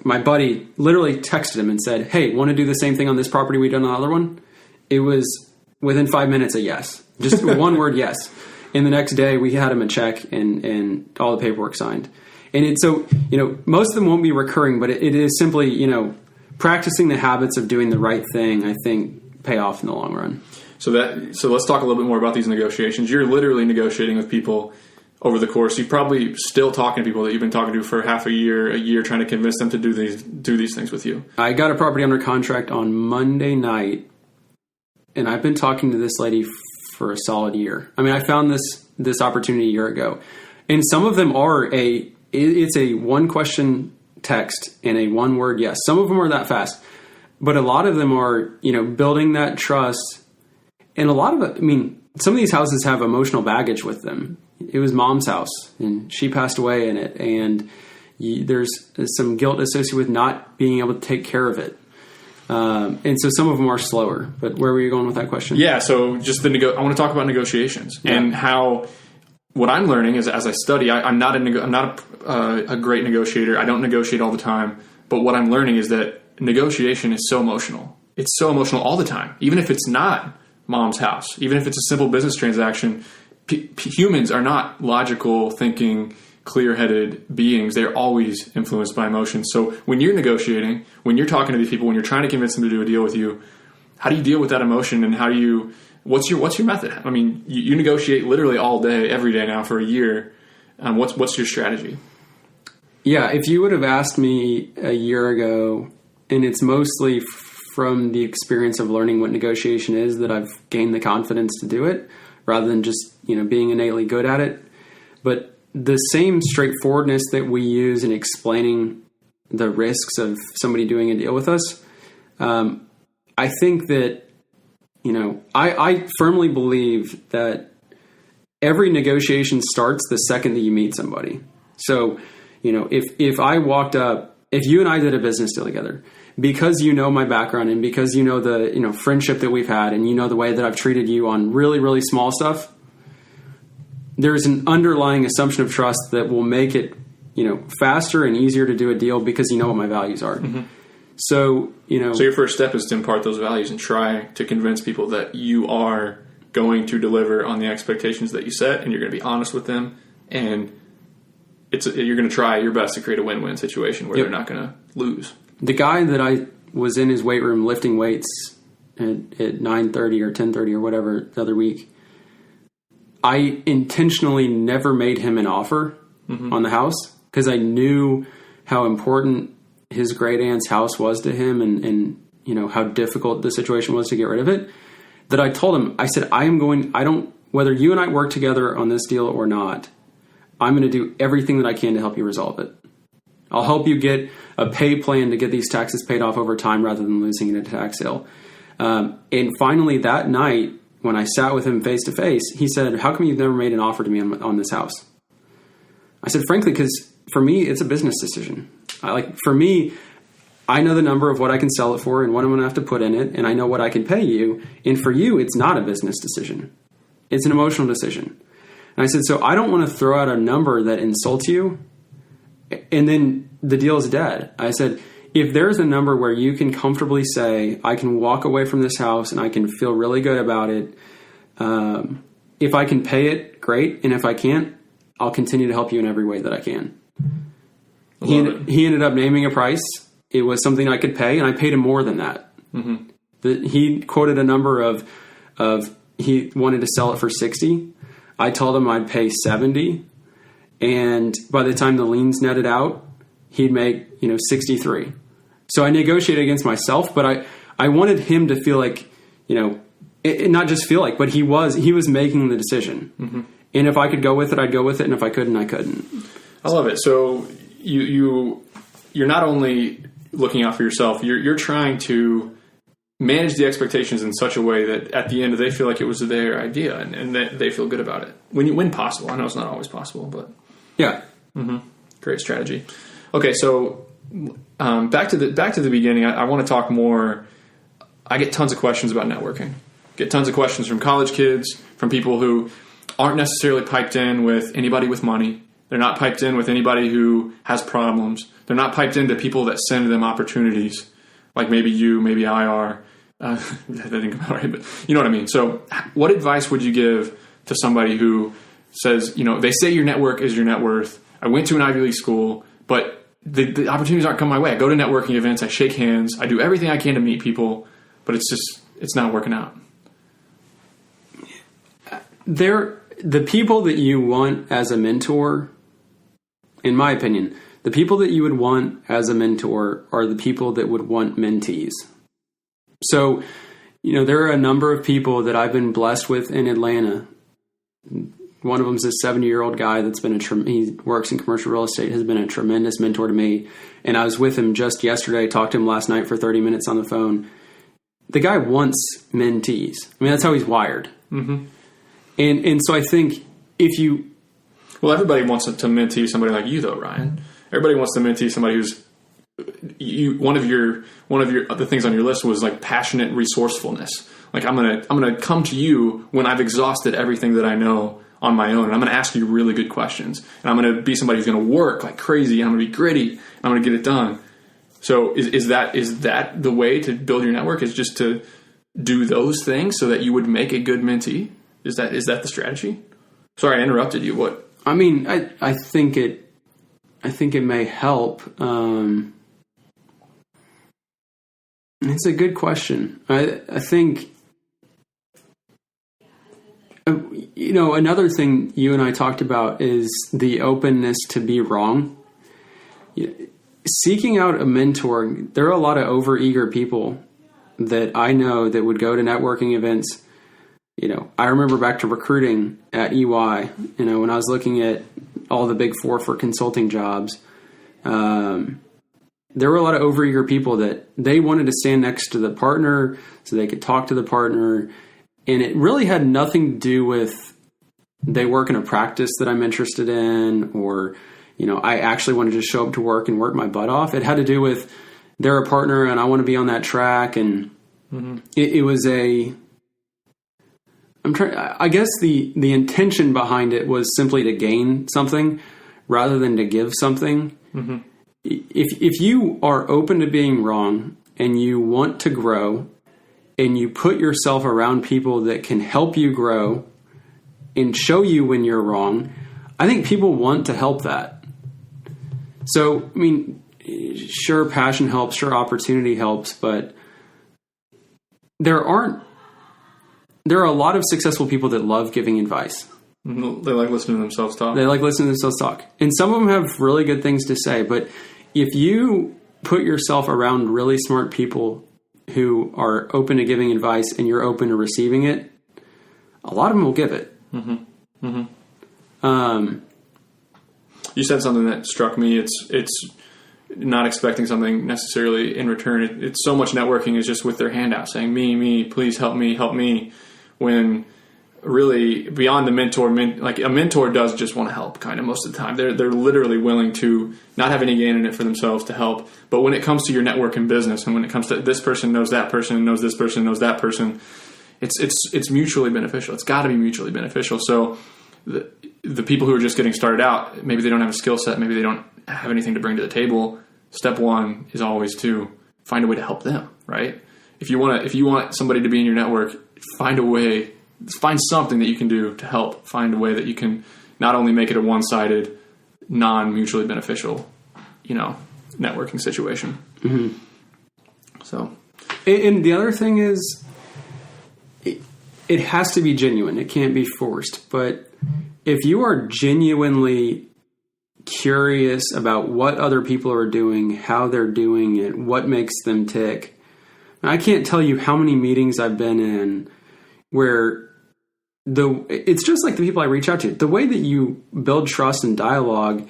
my buddy literally texted him and said, "Hey, want to do the same thing on this property we done on the other one?" It was within 5 minutes a yes. Just one word yes. And the next day we had him a check and all the paperwork signed. And most of them won't be recurring, but it is simply, practicing the habits of doing the right thing, I think, pay off in the long run. So let's talk a little bit more about these negotiations. You're literally negotiating with people over the course. You're probably still talking to people that you've been talking to for half a year, trying to convince them to do these things with you. I got a property under contract on Monday night, and I've been talking to this lady for a solid year. I found this opportunity a year ago, and some of them are it's a one question text and a one word yes. Some of them are that fast, but a lot of them are building that trust, and a lot of it. Some of these houses have emotional baggage with them. It was mom's house, and she passed away in it, and there's some guilt associated with not being able to take care of it. And so some of them are slower, but where were you going with that question? Yeah. So just I want to talk about negotiations and how what I'm learning is as I study, I'm not a great negotiator. I don't negotiate all the time, but what I'm learning is that negotiation is so emotional. It's so emotional all the time, even if it's not mom's house, even if it's a simple business transaction. Humans are not logical thinking, clear-headed beings. They're always influenced by emotion. So when you're negotiating, when you're talking to these people, when you're trying to convince them to do a deal with you, how do you deal with that emotion, and what's your method? You negotiate literally all day, every day now for a year. What's your strategy? Yeah, if you would have asked me a year ago, and it's mostly from the experience of learning what negotiation is that I've gained the confidence to do it, rather than just being innately good at it. But the same straightforwardness that we use in explaining the risks of somebody doing a deal with us, I think that, I firmly believe that every negotiation starts the second that you meet somebody. So, if I walked up, if you and I did a business deal together, because my background and because the friendship that we've had and the way that I've treated you on really, really small stuff, there's an underlying assumption of trust that will make it, faster and easier to do a deal because you know what my values are. Mm-hmm. So, So your first step is to impart those values and try to convince people that you are going to deliver on the expectations that you set, and you're going to be honest with them, and you're going to try your best to create a win-win situation where they're not going to lose. The guy that I was in his weight room lifting weights at 9:30 or 10:30 or whatever the other week, I intentionally never made him an offer on the house because I knew how important his great aunt's house was to him and how difficult the situation was to get rid of it. That I told him, I said, whether you and I work together on this deal or not, I'm going to do everything that I can to help you resolve it. I'll help you get a pay plan to get these taxes paid off over time rather than losing it at a tax sale. And finally that night, when I sat with him face to face, he said, "How come you've never made an offer to me on this house?" I said, "Frankly, because for me, it's a business decision. For me, I know the number of what I can sell it for and what I'm going to have to put in it, and I know what I can pay you. And for you, it's not a business decision. It's an emotional decision." And I said, "So I don't want to throw out a number that insults you, and then the deal is dead." I said, "If there's a number where you can comfortably say, I can walk away from this house and I can feel really good about it, if I can pay it, great. And if I can't, I'll continue to help you in every way that I can. He ended up naming a price. It was something I could pay, and I paid him more than that. He quoted a number of he wanted to sell it for 60. I told him I'd pay 70. And by the time the liens netted out, he'd make, 63. So I negotiated against myself, but I wanted him to feel like, not just feel like, but he was making the decision. And if I could go with it, I'd go with it. And if I couldn't, I couldn't. I love it. So you're not only looking out for yourself, you're trying to manage the expectations in such a way that at the end they feel like it was their idea and that they feel good about it. When possible. I know it's not always possible, but yeah. Great strategy. Okay. So, back to the beginning, I want to talk more. I get tons of questions about networking. Get tons of questions from college kids, from people who aren't necessarily piped in with anybody with money. They're not piped in with anybody who has problems. They're not piped into people that send them opportunities, like maybe you, maybe I are. That didn't come out right, but you know what I mean. So what advice would you give to somebody who says, they say your network is your net worth. I went to an Ivy League school, but the opportunities aren't coming my way. I go to networking events. I shake hands. I do everything I can to meet people, but it's not working out. The people that you want as a mentor, in my opinion, the people that you would want as a mentor are the people that would want mentees. So, there are a number of people that I've been blessed with in Atlanta. One of them is a 70-year-old guy that's been he works in commercial real estate, has been a tremendous mentor to me. And I was with him just yesterday, talked to him last night for 30 minutes on the phone. The guy wants mentees. I mean, that's how he's wired. And so I think if you... Well, everybody wants to mentee somebody like you, though, Ryan. Everybody wants to mentee somebody who's... One of the things on your list was like passionate resourcefulness. Like I'm gonna come to you when I've exhausted everything that I know on my own, and I'm gonna ask you really good questions, and I'm gonna be somebody who's gonna work like crazy, and I'm gonna be gritty, and I'm gonna get it done. So is that the way to build your network? Is just to do those things so that you would make a good mentee? Is that the strategy? Sorry, I interrupted you. What? I mean, I think it may help. It's a good question. I think, another thing you and I talked about is the openness to be wrong. Seeking out a mentor, there are a lot of overeager people that I know that would go to networking events. I remember back to recruiting at EY, when I was looking at all the big four for consulting jobs, there were a lot of overeager people that they wanted to stand next to the partner so they could talk to the partner. And it really had nothing to do with they work in a practice that I'm interested in, or, I actually wanted to show up to work and work my butt off. It had to do with they're a partner and I want to be on that track. And it was I guess the intention behind it was simply to gain something rather than to give something. If you are open to being wrong and you want to grow and you put yourself around people that can help you grow and show you when you're wrong, I think people want to help that. So, I mean, sure, passion helps, sure, opportunity helps, but there are a lot of successful people that love giving advice. They like listening to themselves talk. And some of them have really good things to say, but if you put yourself around really smart people who are open to giving advice and you're open to receiving it, a lot of them will give it. You said something that struck me. It's not expecting something necessarily in return. It's so much networking is just with their hand out saying, me, please help me. When really beyond the mentor, like a mentor does just want to help kind of most of the time. They're literally willing to not have any gain in it for themselves to help. But when it comes to your network and business, and when it comes to this person knows that person, knows this person, knows that person, it's mutually beneficial. It's got to be mutually beneficial. So the people who are just getting started out, maybe they don't have a skill set, maybe they don't have anything to bring to the table. Step one is always to find a way to help them, right? If you want somebody to be in your network, find a way find something that you can do to help find a way that you can not only make it a one-sided, non-mutually beneficial, networking situation. Mm-hmm. So, and the other thing is, it has to be genuine. It can't be forced. But if you are genuinely curious about what other people are doing, how they're doing it, what makes them tick, I can't tell you how many meetings I've been in where it's just like the people I reach out to. The way that you build trust and dialogue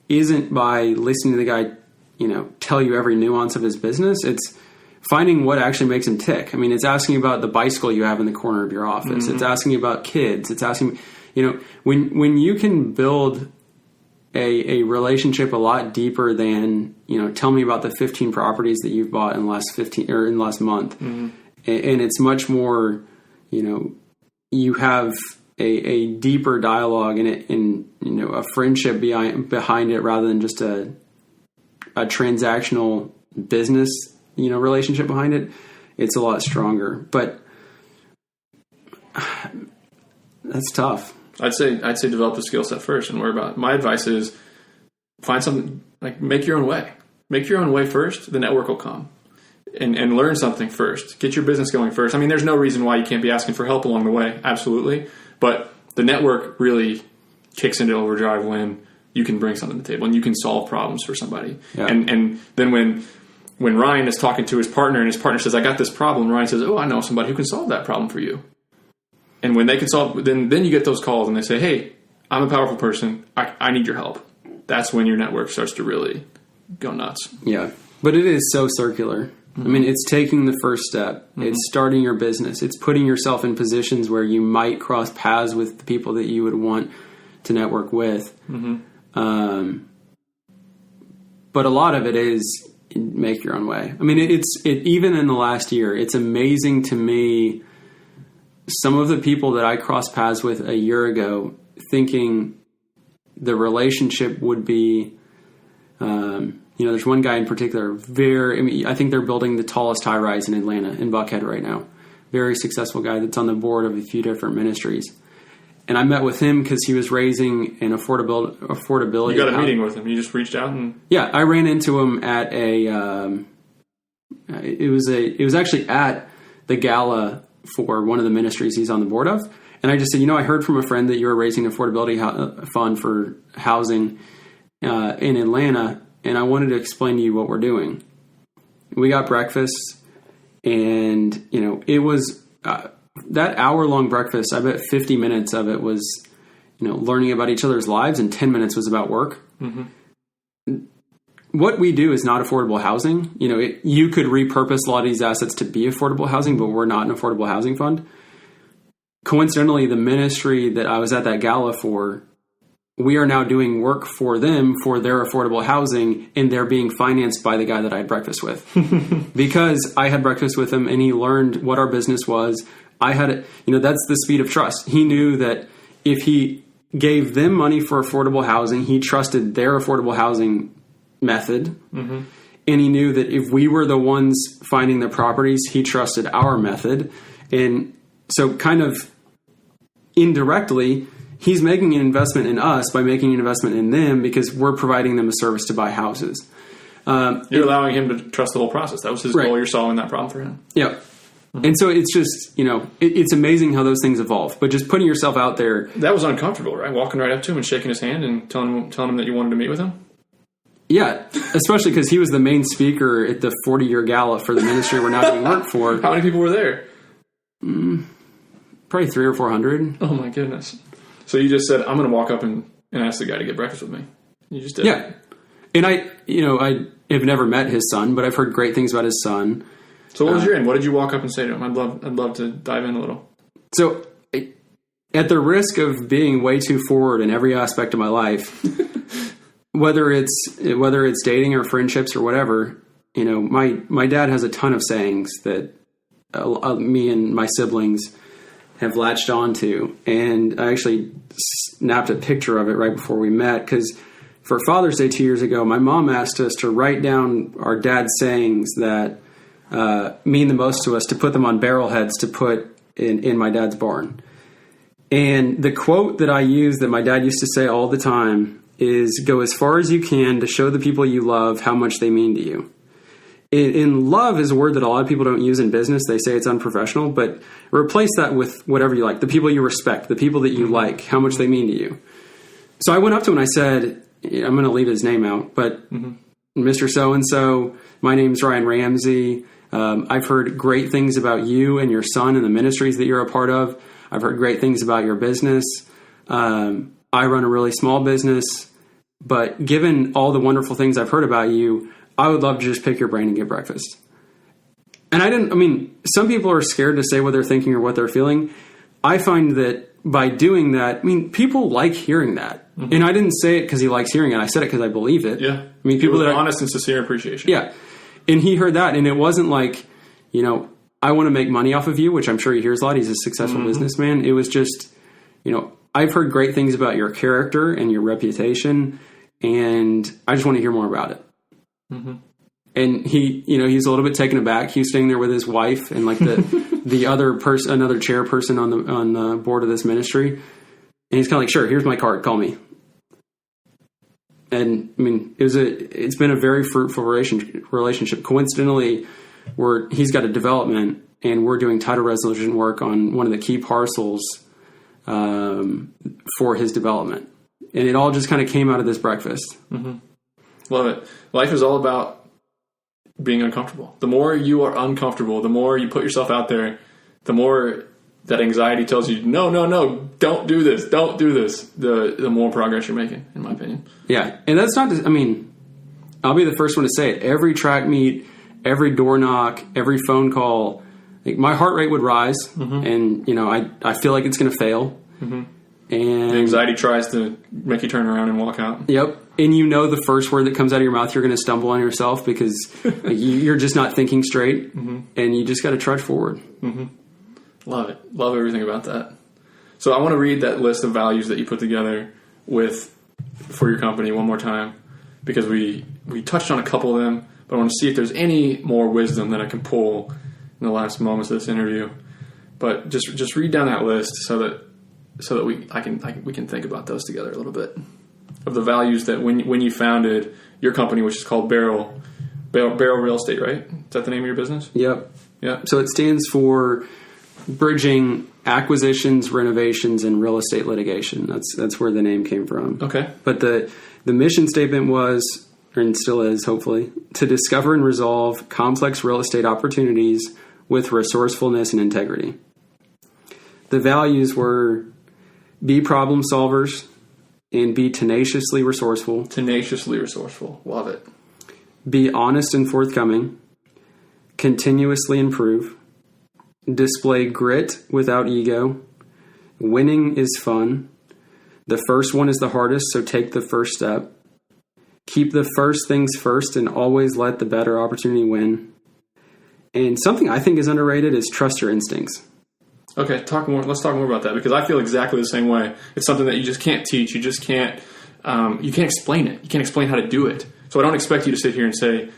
isn't by listening to the guy, tell you every nuance of his business. It's finding what actually makes him tick. I mean, it's asking about the bicycle you have in the corner of your office. Mm-hmm. It's asking about kids. It's asking, when you can build a relationship a lot deeper than, tell me about the 15 properties that you've bought in the last 15 or in the last month. Mm-hmm. And it's much more, you have a deeper dialogue in a friendship behind it rather than just a transactional business, relationship behind it. It's a lot stronger, but that's tough. I'd say develop the skill set first and worry about it. My advice is find something, like make your own way. Make your own way first, the network will come. And learn something first. Get your business going first. I mean, there's no reason why you can't be asking for help along the way. Absolutely. But the network really kicks into overdrive when you can bring something to the table and you can solve problems for somebody. Yeah. And then when Ryan is talking to his partner and his partner says, I got this problem, Ryan says, oh, I know somebody who can solve that problem for you. And when they can solve, then you get those calls and they say, hey, I'm a powerful person. I need your help. That's when your network starts to really go nuts. Yeah. But it is so circular. Mm-hmm. I mean, it's taking the first step. Mm-hmm. It's starting your business. It's putting yourself in positions where you might cross paths with the people that you would want to network with. Mm-hmm. But a lot of it is make your own way. I mean, even in the last year, it's amazing to me some of the people that I crossed paths with a year ago thinking the relationship would be, there's one guy in particular, I think they're building the tallest high rise in Atlanta, in Buckhead right now. Very successful guy that's on the board of a few different ministries. And I met with him because he was raising an affordability. You got a meeting with him. You just reached out and yeah, I ran into him at it was actually at the gala for one of the ministries he's on the board of. And I just said, I heard from a friend that you were raising an affordability fund for housing in Atlanta, and I wanted to explain to you what we're doing. We got breakfast, and it was that hour-long breakfast. I bet 50 minutes of it was learning about each other's lives, and 10 minutes was about work. Mm-hmm. What we do is not affordable housing. You could repurpose a lot of these assets to be affordable housing, but we're not an affordable housing fund. Coincidentally, the ministry that I was at that gala for, we are now doing work for them for their affordable housing, and they're being financed by the guy that I had breakfast with. Because I had breakfast with him and he learned what our business was. I had that's the speed of trust. He knew that if he gave them money for affordable housing, he trusted their affordable housing method. Mm-hmm. And he knew that if we were the ones finding the properties, he trusted our method. And so kind of indirectly, he's making an investment in us by making an investment in them because we're providing them a service to buy houses. You're allowing him to trust the whole process. That was his goal. You're solving that problem for him. Yeah. Mm-hmm. And so it's just, it's amazing how those things evolve. But just putting yourself out there. That was uncomfortable, right? Walking right up to him and shaking his hand and telling him that you wanted to meet with him? Yeah, especially because he was the main speaker at the 40-year gala for the ministry we're now doing work for. How many people were there? Probably 300 or 400. Oh, my goodness. So you just said, I'm going to walk up and ask the guy to get breakfast with me. You just did. Yeah. And I have never met his son, but I've heard great things about his son. So what was your aim? What did you walk up and say to him? I'd love to dive in a little. So at the risk of being way too forward in every aspect of my life, whether it's dating or friendships or whatever, my dad has a ton of sayings that me and my siblings have latched onto, and I actually snapped a picture of it right before we met because for Father's Day 2 years ago, my mom asked us to write down our dad's sayings that mean the most to us, to put them on barrel heads to put in my dad's barn. And the quote that I use that my dad used to say all the time is, go as far as you can to show the people you love how much they mean to you. In love is a word that a lot of people don't use in business. They say it's unprofessional, but replace that with whatever you like. The people you respect, the people that you like, how much they mean to you. So I went up to him and I said, I'm going to leave his name out, but Mr. So-and-so, my name's Ryan Ramsey. I've heard great things about you and your son and the ministries that you're a part of. I've heard great things about your business. I run a really small business, but given all the wonderful things I've heard about you, I would love to just pick your brain and get breakfast. And some people are scared to say what they're thinking or what they're feeling. I find that by doing that, people like hearing that. And I didn't say it because he likes hearing it. I said it because I believe it. Yeah. People that are honest and sincere appreciation. Yeah. And he heard that, and it wasn't like, I want to make money off of you, which I'm sure he hears a lot. He's a successful businessman. It was just, I've heard great things about your character and your reputation, and I just want to hear more about it. And he, he's a little bit taken aback. He was staying there with his wife and like the other person, another chairperson on the board of this ministry. And he's kind of like, sure, here's my card, call me. And it's been a very fruitful relationship. Coincidentally, he's got a development and we're doing title resolution work on one of the key parcels for his development. And it all just kind of came out of this breakfast. Love it. Life is all about being uncomfortable. The more you are uncomfortable, the more you put yourself out there, the more that anxiety tells you, no, don't do this, the more progress you're making, in my opinion. Yeah. And that's not, I'll be the first one to say it. Every track meet, every door knock, every phone call, my heart rate would rise and, I feel like it's going to fail. And the anxiety tries to make you turn around and walk out. Yep. And the first word that comes out of your mouth, you're going to stumble on yourself because you're just not thinking straight and you just got to trudge forward. Love it. Love everything about that. So I want to read that list of values that you put together for your company one more time because we touched on a couple of them, but I want to see if there's any more wisdom that I can pull in the last moments of this interview. But just read down that list so that we can think about those together a little bit of the values that when you founded your company, which is called Barrel Real Estate, right? Is that the name of your business? Yep. Yeah. So it stands for bridging acquisitions, renovations, and real estate litigation. That's where the name came from. Okay. But the mission statement was, and still is, hopefully, to discover and resolve complex real estate opportunities with resourcefulness and integrity. The values were be problem solvers and be tenaciously resourceful. Tenaciously resourceful. Love it. Be honest and forthcoming. Continuously improve. Display grit without ego. Winning is fun. The first one is the hardest, so take the first step. Keep the first things first and always let the better opportunity win. And something I think is underrated is trust your instincts. Okay, let's talk more about that because I feel exactly the same way. It's something that you just can't teach. You just can't, you can't explain it. You can't explain how to do it. So I don't expect you to sit here and say,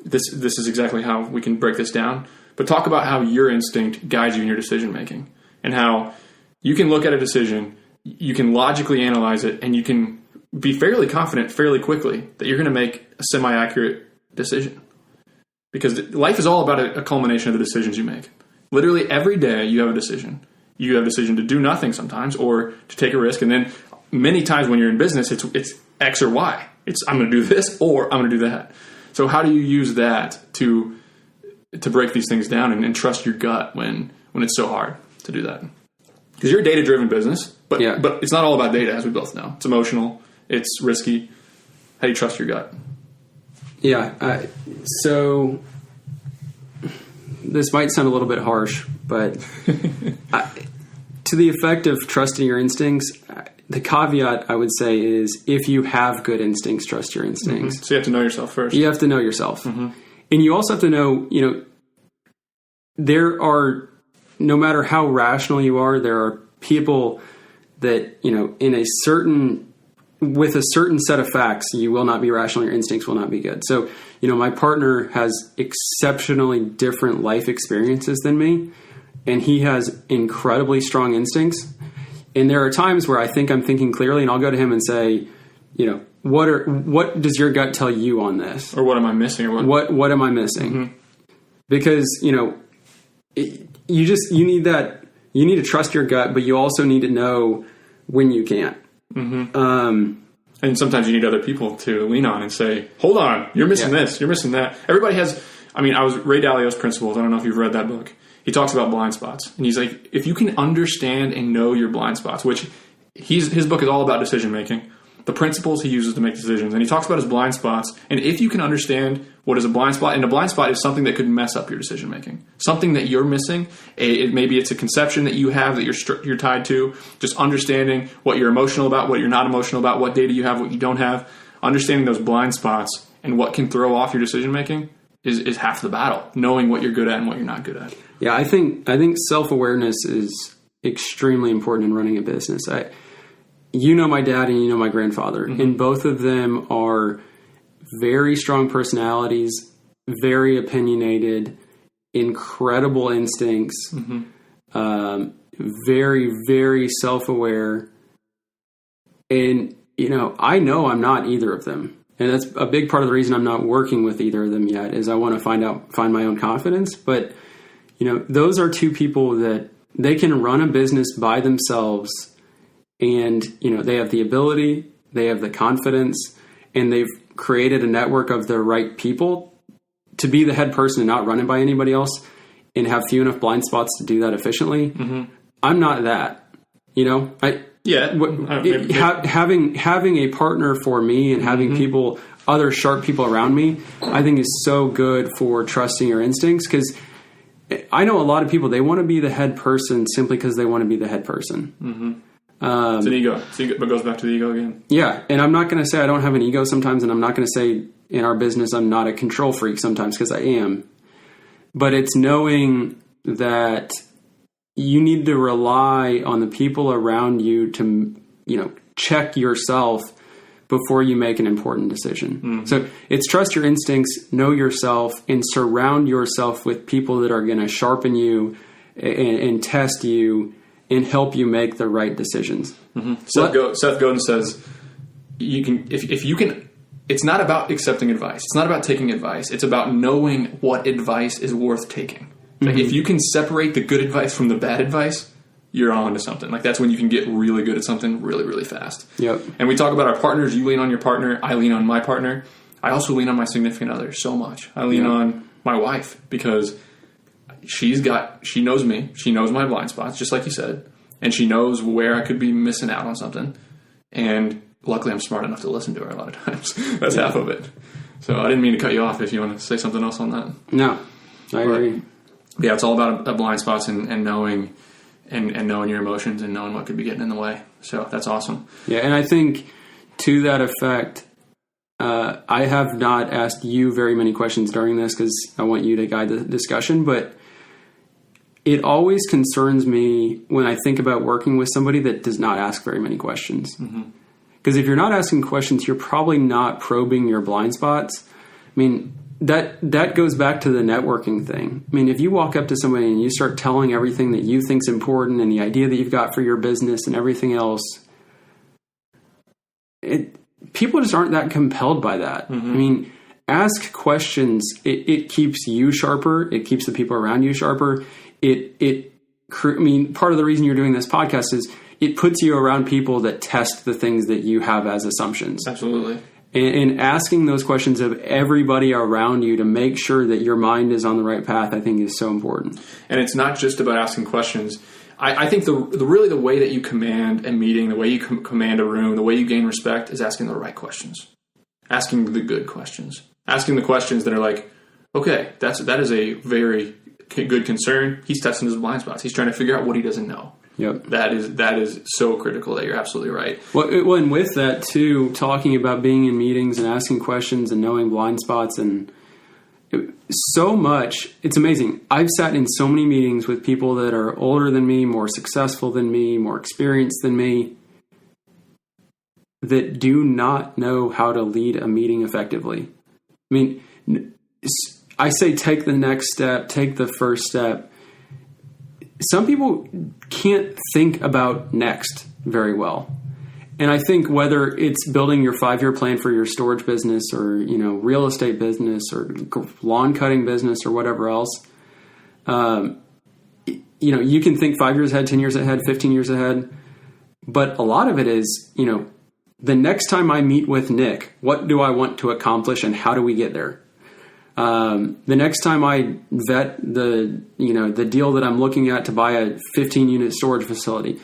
this is exactly how we can break this down. But talk about how your instinct guides you in your decision making and how you can look at a decision, you can logically analyze it, and you can be fairly confident fairly quickly that you're going to make a semi-accurate decision. Because life is all about a culmination of the decisions you make. Literally every day you have a decision. You have a decision to do nothing sometimes or to take a risk. And then many times when you're in business, it's X or Y. It's I'm going to do this or I'm going to do that. So how do you use that to break these things down and trust your gut when it's so hard to do that? Because you're a data-driven business, but it's not all about data, as we both know. It's emotional. It's risky. How do you trust your gut? Yeah. So this might sound a little bit harsh, but to the effect of trusting your instincts, the caveat I would say is if you have good instincts, trust your instincts. So you have to know yourself first. You have to know yourself. And you also have to know, there are, no matter how rational you are, there are people that, with a certain set of facts, you will not be rational. Your instincts will not be good. So, my partner has exceptionally different life experiences than me, and he has incredibly strong instincts. And there are times where I think I'm thinking clearly, and I'll go to him and say, what does your gut tell you on this? Or what am I missing? Or What am I missing? Mm-hmm. Because, you need that, you need to trust your gut, but you also need to know when you can't. Mm-hmm. And sometimes you need other people to lean on and say, hold on, you're missing this, you're missing that. Everybody has, Ray Dalio's Principles. I don't know if you've read that book. He talks about blind spots. And he's like, if you can understand and know your blind spots, which his book is all about decision making, the principles he uses to make decisions. And he talks about his blind spots. And if you can understand what is a blind spot, and a blind spot is something that could mess up your decision making, something that you're missing. Maybe it's a conception that you have that you're tied to. Just understanding what you're emotional about, what you're not emotional about, what data you have, what you don't have. Understanding those blind spots and what can throw off your decision making is half the battle. Knowing what you're good at and what you're not good at. Yeah, I think self-awareness is extremely important in running a business. You know my dad and you know my grandfather, mm-hmm. and both of them are very strong personalities, very opinionated, incredible instincts, mm-hmm. Very, very self-aware. And, I know I'm not either of them. And that's a big part of the reason I'm not working with either of them yet is I want to find my own confidence. But, those are two people that they can run a business by themselves. And, they have the ability, they have the confidence, and they've created a network of the right people to be the head person and not run it by anybody else and have few enough blind spots to do that efficiently. Mm-hmm. I'm not that, having a partner for me and having mm-hmm. people, other sharp people around me, I think is so good for trusting your instincts. Because I know a lot of people, they want to be the head person simply because they want to be the head person. Mm-hmm. It's an ego. It goes back to the ego again. Yeah, and I'm not going to say I don't have an ego sometimes, and I'm not going to say in our business I'm not a control freak sometimes, because I am. But it's knowing that you need to rely on the people around you to, check yourself before you make an important decision. Mm-hmm. So it's trust your instincts, know yourself, and surround yourself with people that are going to sharpen you and test you and help you make the right decisions. Mm-hmm. Seth Godin says, you can, if you can, it's not about accepting advice. It's not about taking advice. It's about knowing what advice is worth taking. Mm-hmm. Like if you can separate the good advice from the bad advice, you're on to something. Like that's when you can get really good at something really, really fast. Yep. And we talk about our partners. You lean on your partner. I lean on my partner. I also lean on my significant other so much. I lean on my wife because she knows me. She knows my blind spots, just like you said. And she knows where I could be missing out on something. And luckily I'm smart enough to listen to her a lot of times. That's half of it. So I didn't mean to cut you off if you want to say something else on that. No, I agree. Yeah, it's all about blind spots and knowing and knowing your emotions and knowing what could be getting in the way. So that's awesome. Yeah, and I think to that effect, I have not asked you very many questions during this because I want you to guide the discussion, but it always concerns me when I think about working with somebody that does not ask very many questions. Mm-hmm. Because if you're not asking questions, you're probably not probing your blind spots. I mean, that goes back to the networking thing. I mean, if you walk up to somebody and you start telling everything that you think's important and the idea that you've got for your business and everything else, people just aren't that compelled by that. Mm-hmm. I mean, ask questions. It keeps you sharper. It keeps the people around you sharper. Part of the reason you're doing this podcast is it puts you around people that test the things that you have as assumptions. Absolutely. And asking those questions of everybody around you to make sure that your mind is on the right path, I think is so important. And it's not just about asking questions. I think the way that you command a meeting, the way you command a room, the way you gain respect is asking the right questions. Asking the good questions. Asking the questions that are like, okay, that is a very good concern. He's testing his blind spots. He's trying to figure out what he doesn't know. Yep. That is so critical that you're absolutely right. Well, and with that too, talking about being in meetings and asking questions and knowing blind spots and so much, it's amazing. I've sat in so many meetings with people that are older than me, more successful than me, more experienced than me, that do not know how to lead a meeting effectively. I mean, I say take the next step, take the first step. some people can't think about next very well. And I think whether it's building your 5-year plan for your storage business or, real estate business or lawn cutting business or whatever else, you can think 5 years ahead, 10 years ahead, 15 years ahead. But a lot of it is, the next time I meet with Nick, what do I want to accomplish and how do we get there? The next time I vet the deal that I'm looking at to buy a 15-unit storage facility,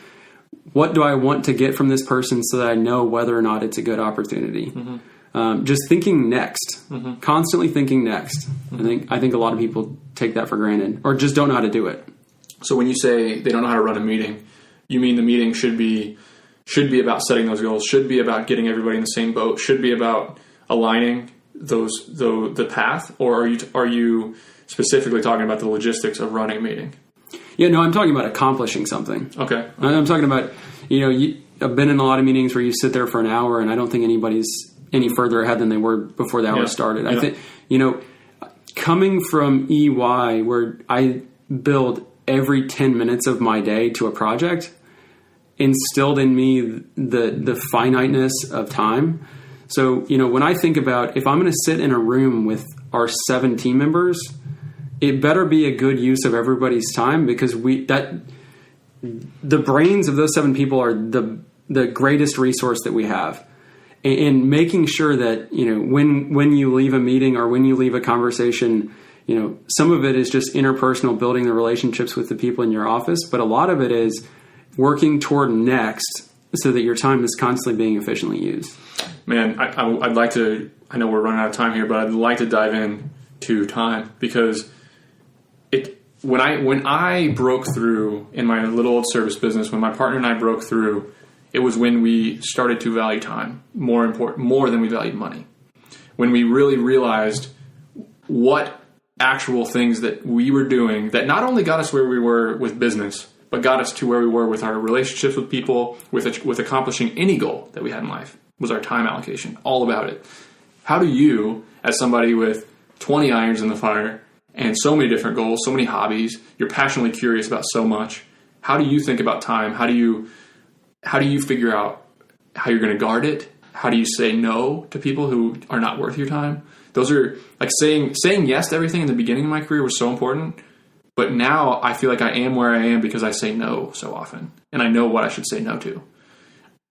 what do I want to get from this person so that I know whether or not it's a good opportunity? Just thinking next, constantly thinking next. I think a lot of people take that for granted or just don't know how to do it. So when you say they don't know how to run a meeting, you mean the meeting should be about setting those goals, should be about getting everybody in the same boat, should be about aligning the path, or are you specifically talking about the logistics of running a meeting? Yeah, no, I'm talking about accomplishing something. Okay. I'm talking about, I've been in a lot of meetings where you sit there for an hour and I don't think anybody's any further ahead than they were before the hour started. I think, coming from EY where I build every 10 minutes of my day to a project instilled in me the finiteness of time. So, when I think about if I'm going to sit in a room with our 7 team members, it better be a good use of everybody's time because the brains of those 7 people are the greatest resource that we have. And making sure that, when you leave a meeting or when you leave a conversation, some of it is just interpersonal, building the relationships with the people in your office. But a lot of it is working toward next so that your time is constantly being efficiently used. Man, I'd like to, I know we're running out of time here, but I'd like to dive in to time because when I broke through in my little old service business, when my partner and I broke through, it was when we started to value time more than we valued money. When we really realized what actual things that we were doing that not only got us where we were with business, but got us to where we were with our relationships with people, with accomplishing any goal that we had in life, was our time allocation, all about it. How do you, as somebody with 20 irons in the fire and so many different goals, so many hobbies, you're passionately curious about so much, how do you think about time? How do you figure out how you're going to guard it? How do you say no to people who are not worth your time? Those are like saying yes to everything in the beginning of my career was so important. But now I feel like I am where I am because I say no so often, and I know what I should say no to.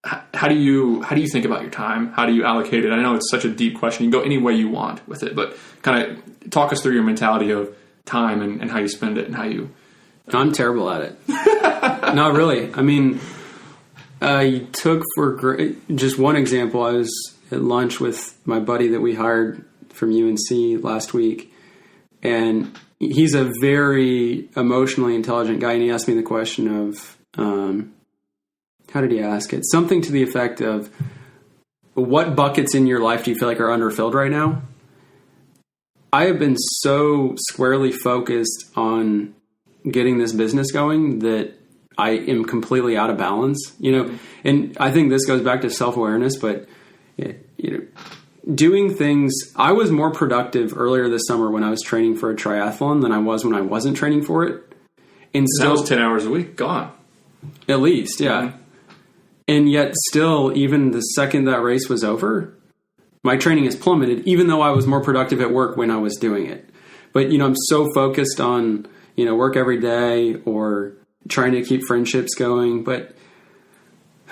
How do you think about your time? How do you allocate it? I know it's such a deep question. You can go any way you want with it, but kind of talk us through your mentality of time and how you spend it and how you. I'm terrible at it. Not really. I mean, I took just one example. I was at lunch with my buddy that we hired from UNC last week, and he's a very emotionally intelligent guy, and he asked me the question of, how did he ask it? Something to the effect of, what buckets in your life do you feel like are underfilled right now? I have been so squarely focused on getting this business going that I am completely out of balance, and I think this goes back to self-awareness, but doing things. I was more productive earlier this summer when I was training for a triathlon than I was when I wasn't training for it. And that was 10 hours a week gone. At least, yeah. Mm-hmm. And yet still, even the second that race was over, my training has plummeted, even though I was more productive at work when I was doing it. But, I'm so focused on, work every day or trying to keep friendships going. But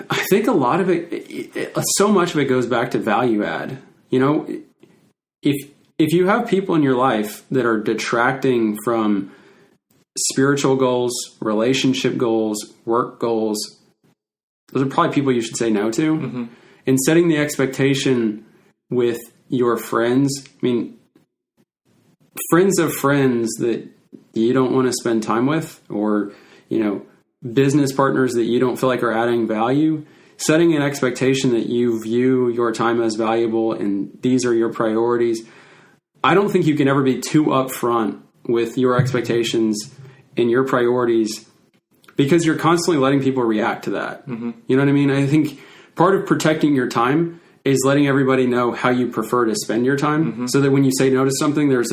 I think a lot of it, so much of it goes back to value add. If you have people in your life that are detracting from spiritual goals, relationship goals, work goals, those are probably people you should say no to. Mm-hmm. And setting the expectation with your friends, friends of friends that you don't want to spend time with, or, business partners that you don't feel like are adding value, setting an expectation that you view your time as valuable and these are your priorities. I don't think you can ever be too upfront with your expectations and your priorities because you're constantly letting people react to that. Mm-hmm. You know what I mean? I think part of protecting your time is letting everybody know how you prefer to spend your time, mm-hmm. so that when you say no to something, there's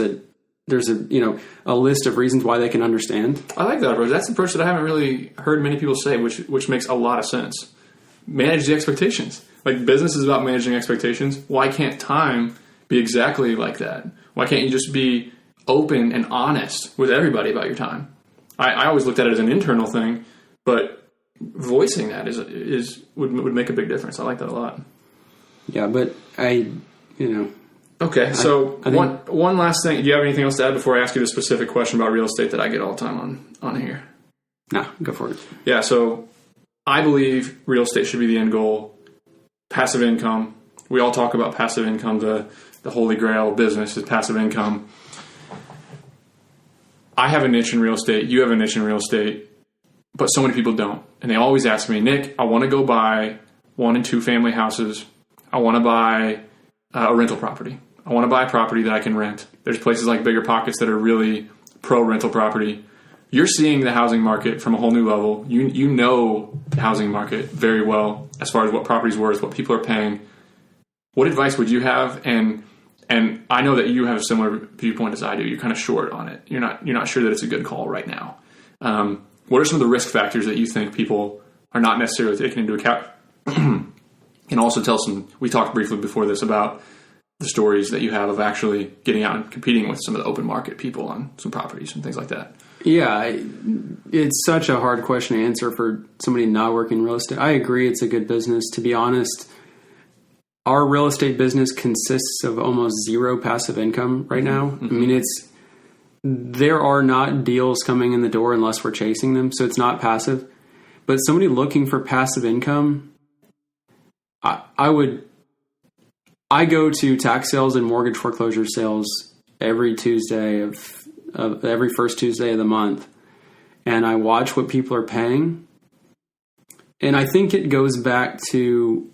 there's a list of reasons why they can understand. I like that approach. That's an approach that I haven't really heard many people say, which makes a lot of sense. Manage the expectations. Like, business is about managing expectations. Why can't time be exactly like that? Why can't you just be open and honest with everybody about your time? I always looked at it as an internal thing, but voicing that would make a big difference. I like that a lot. Yeah, but Okay, so I think one last thing. Do you have anything else to add before I ask you the specific question about real estate that I get all the time on here? No, go for it. Yeah, so I believe real estate should be the end goal. Passive income. We all talk about passive income. The holy grail of business is passive income. I have a niche in real estate. You have a niche in real estate. But so many people don't. And they always ask me, Nick, I want to go buy 1 and 2 family houses. I want to buy a rental property. I want to buy a property that I can rent. There's places like Bigger Pockets that are really pro-rental property. You're seeing the housing market from a whole new level. You know the housing market very well as far as what property's worth, what people are paying. What advice would you have? And I know that you have a similar viewpoint as I do. You're kind of short on it. You're not sure that it's a good call right now. What are some of the risk factors that you think people are not necessarily taking into account? And also we talked briefly before this about the stories that you have of actually getting out and competing with some of the open market people on some properties and things like that. Yeah, it's such a hard question to answer for somebody not working in real estate. I agree it's a good business. To be honest, our real estate business consists of almost zero passive income right now. Mm-hmm. I mean, there are not deals coming in the door unless we're chasing them, so it's not passive. But somebody looking for passive income, I go to tax sales and mortgage foreclosure sales every Tuesday of every first Tuesday of the month, and I watch what people are paying. And I think it goes back to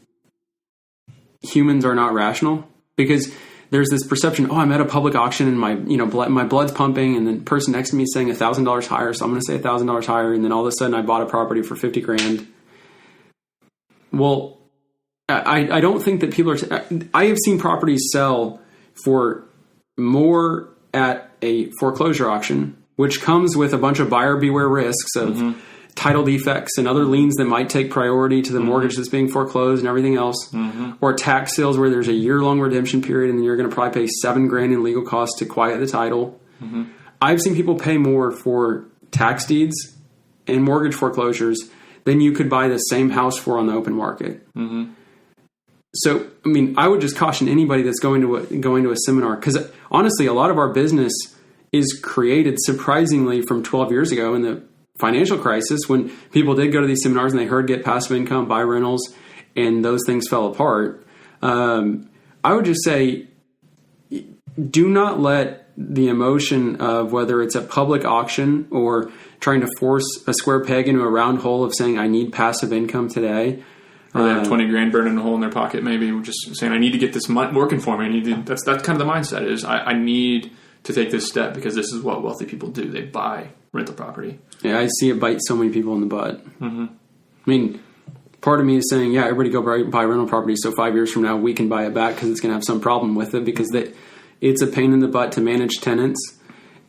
humans are not rational, because there's this perception, I'm at a public auction and my blood's pumping, and the person next to me is saying $1,000 higher, so I'm going to say $1,000 higher, and then all of a sudden I bought a property for $50,000. Well, I don't think that people are. I have seen properties sell for more at a foreclosure auction, which comes with a bunch of buyer beware risks of title defects and other liens that might take priority to the mortgage that's being foreclosed and everything else, or tax sales where there's a year-long redemption period and you're going to probably pay $7,000 in legal costs to quiet the title. I've seen people pay more for tax deeds and mortgage foreclosures than you could buy the same house for on the open market. So, I mean, I would just caution anybody that's going to a seminar, because honestly, a lot of our business is created surprisingly from 12 years ago in the financial crisis, when people did go to these seminars and they heard get passive income, buy rentals, and those things fell apart. I would just say, do not let the emotion of whether it's a public auction or trying to force a square peg into a round hole of saying, I need passive income today. Or they have $20,000 burning a hole in their pocket, maybe, just saying, I need to get this working for me. That's kind of the mindset is, I need to take this step because this is what wealthy people do. They buy rental property. Yeah, I see it bite so many people in the butt. I mean, part of me is saying, everybody go buy rental property, so 5 years from now we can buy it back because it's going to have some problem with it, because it's a pain in the butt to manage tenants.